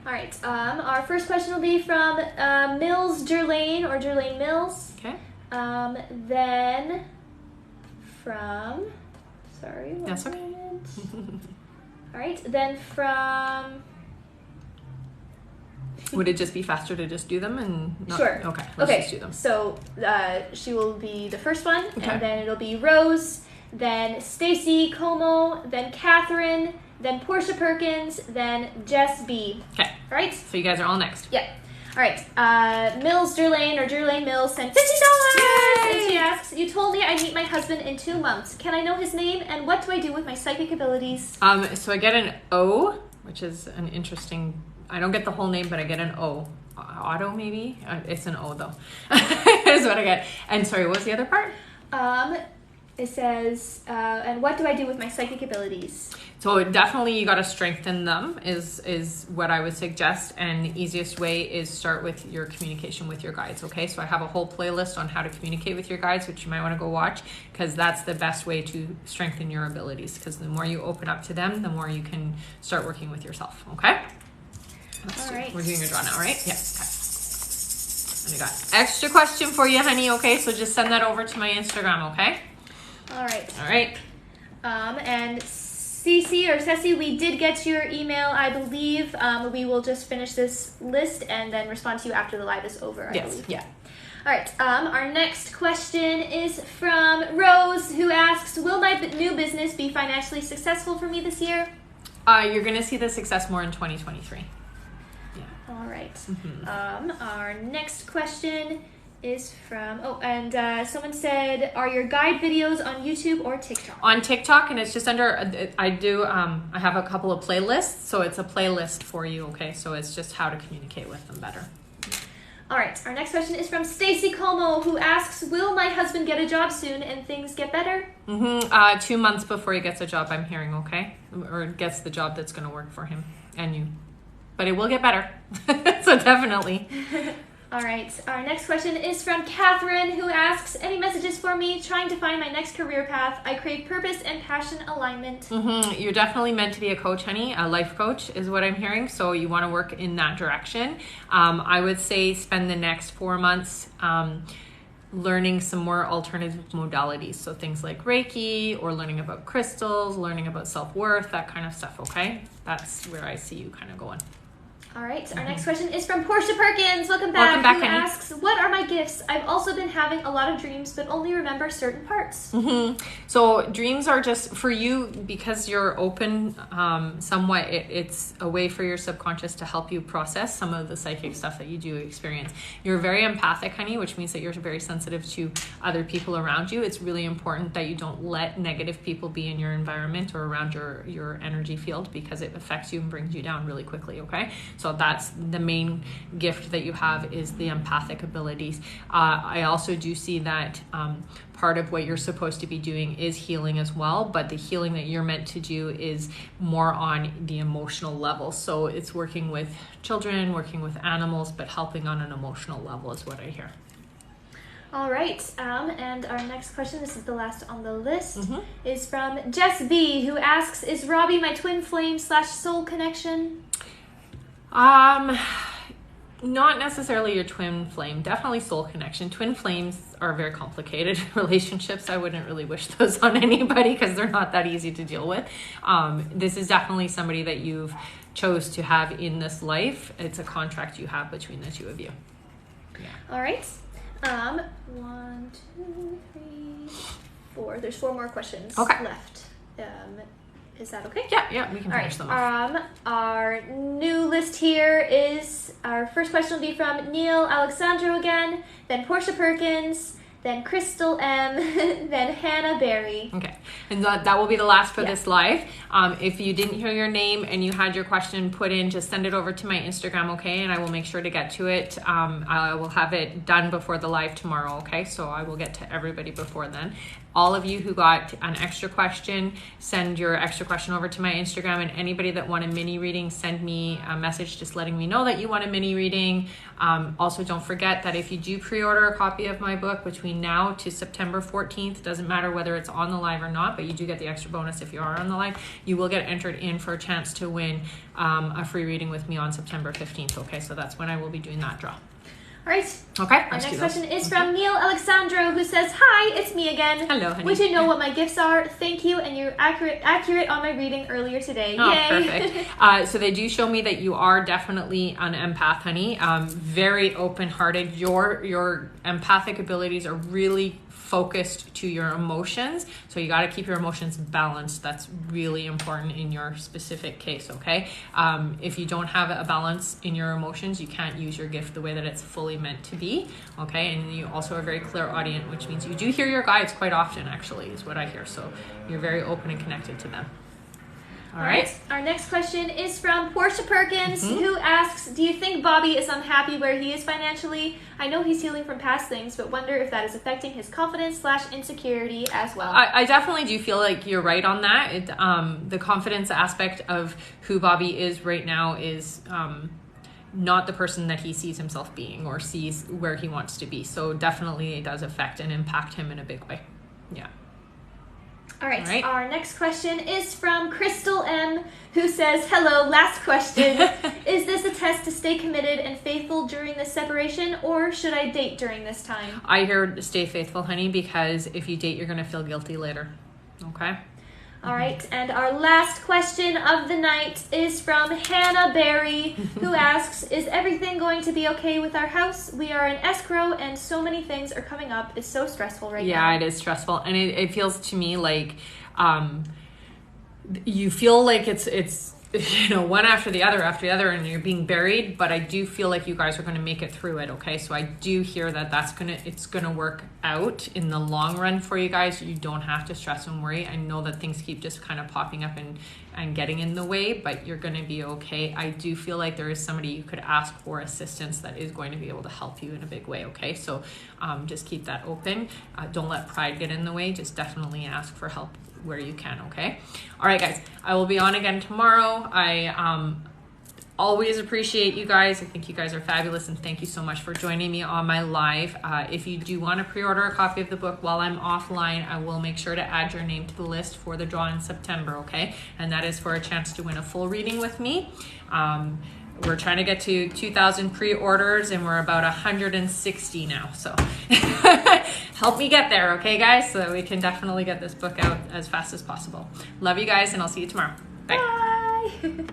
All right. Our first question will be from Mills Jerlane or Jerlane Mills. Okay. Then from, sorry, one That's okay. moment. All right. Then from. Would it just be faster to just do them and not? Sure. Okay. Let's just do them. So she will be the first one, Okay. and then it'll be Rose, then Stacy Como, then Catherine, then Portia Perkins, then Jess B. Okay. All right? So you guys are all next. Yeah. All right. Mills Jerlane or Jerlane Mills sent $50. Yay! And she asks, you told me I'd meet my husband in 2 months. Can I know his name, and what do I do with my psychic abilities? So I get an O, which is an interesting. I don't get the whole name, but I get an O. Otto, maybe? It's an O, though. Is what I get. And sorry, what was the other part? It says, and what do I do with my psychic abilities? So definitely you got to strengthen them is what I would suggest. And the easiest way is start with your communication with your guides, okay? So I have a whole playlist on how to communicate with your guides, which you might want to go watch because that's the best way to strengthen your abilities because the more you open up to them, the more you can start working with yourself, okay? All right. We're doing a draw now, right? Yeah. Okay. And I got extra question for you, honey. Okay, so just send that over to my Instagram. Okay. All right. All right. And Cece or Ceci, we did get your email. I believe we will just finish this list and then respond to you after the live is over. I believe. Yeah. All right. Our next question is from Rose, who asks, "Will my new business be financially successful for me this year?" You're gonna see the success more in 2023. All right. Mm-hmm. Our next question is from, someone said, are your guide videos on YouTube or TikTok? On TikTok, and it's just under, I have a couple of playlists, so it's a playlist for you, okay? So it's just how to communicate with them better. All right, our next question is from Stacy Como, who asks, will my husband get a job soon and things get better? 2 months before he gets a job, I'm hearing, okay? Or gets the job that's gonna work for him and you. But it will get better, so definitely. All right, our next question is from Catherine, who asks, any messages for me trying to find my next career path? I crave purpose and passion alignment. You're definitely meant to be a coach, honey. A life coach is what I'm hearing, so you want to work in that direction. I would say spend the next 4 months learning some more alternative modalities, so things like Reiki or learning about crystals, learning about self-worth, that kind of stuff, okay? That's where I see you kind of going. All right, our next question is from Portia Perkins. Welcome back. Who honey. asks, what are my gifts? I've also been having a lot of dreams, but only remember certain parts. So dreams are just for you because you're open somewhat. It's a way for your subconscious to help you process some of the psychic stuff that you do experience. You're very empathic, honey, which means that you're very sensitive to other people around you. It's really important that you don't let negative people be in your environment or around your energy field because it affects you and brings you down really quickly, okay? So that's the main gift that you have is the empathic abilities. I also do see that part of what you're supposed to be doing is healing as well, but the healing that you're meant to do is more on the emotional level. So it's working with children, working with animals, but helping on an emotional level is what I hear. All right. And our next question, this is the last on the list, is from Jess B, who asks, "Is Robbie my twin flame / soul connection?" Not necessarily your twin flame, definitely soul connection. Twin flames are very complicated relationships. I wouldn't really wish those on anybody because they're not that easy to deal with. This is definitely somebody that you've chose to have in this life. It's a contract you have between the two of you. Yeah. All right. 1, 2, 3, 4. There's 4 more questions left. Is that okay? Yeah, we can finish them off. Our new list here is, our first question will be from Neil Alexandro again, then Portia Perkins, then Crystal M, then Hannah Berry. Okay, and that will be the last for this live. If you didn't hear your name and you had your question put in, just send it over to my Instagram, okay? And I will make sure to get to it. I will have it done before the live tomorrow, okay? So I will get to everybody before then. All of you who got an extra question, send your extra question over to my Instagram, and anybody that want a mini reading, send me a message just letting me know that you want a mini reading. Also, don't forget that if you do pre-order a copy of my book between now to September 14th, doesn't matter whether it's on the live or not, but you do get the extra bonus if you are on the live, you will get entered in for a chance to win a free reading with me on September 15th, okay? So that's when I will be doing that draw. All right. Okay. Our next question is from Neil Alexandro, who says, "Hi, it's me again. Hello, honey. Would you know what my gifts are? Thank you, and you're accurate on my reading earlier today. Oh, Yay!" perfect. So they do show me that you are definitely an empath, honey. Very open-hearted. Your empathic abilities are really focused to your emotions, so you got to keep your emotions balanced. That's really important in your specific case, okay? If you don't have a balance in your emotions, you can't use your gift the way that it's fully meant to be, okay? And you also are very clairaudient, which means you do hear your guides quite often, actually, is what I hear. So you're very open and connected to them. All right. Our next question is from Portia Perkins, who asks, "Do you think Bobby is unhappy where he is financially? I know he's healing from past things, but wonder if that is affecting his confidence / insecurity as well." I definitely do feel like you're right on that. The confidence aspect of who Bobby is right now is not the person that he sees himself being or sees where he wants to be. So definitely it does affect and impact him in a big way. Yeah. All right. Our next question is from Crystal M, who says, "Hello, last question. Is this a test to stay committed and faithful during this separation, or should I date during this time?" I hear stay faithful, honey, because if you date, you're going to feel guilty later. Okay? All right. And our last question of the night is from Hannah Berry, who asks, "Is everything going to be okay with our house? We are in escrow and so many things are coming up. It's so stressful right now." Yeah, it is stressful. And it feels to me like you feel like it's one after the other and you're being buried, but I do feel like you guys are going to make it through it, okay? So I do hear that it's going to work out in the long run for you guys. You don't have to stress and worry. I know that things keep just kind of popping up and getting in the way, but you're going to be okay. I do feel like there is somebody you could ask for assistance that is going to be able to help you in a big way, okay? So just keep that open. Don't let pride get in the way. Just definitely ask for help where you can, okay? All right, guys, I will be on again tomorrow. I always appreciate you guys. I think you guys are fabulous, and thank you so much for joining me on my live. If you do want to pre-order a copy of the book while I'm offline, I will make sure to add your name to the list for the draw in September, okay? And that is for a chance to win a full reading with me. We're trying to get to 2,000 pre-orders, and we're about 160 now. So help me get there, okay, guys? So we can definitely get this book out as fast as possible. Love you guys, and I'll see you tomorrow. Bye. Bye.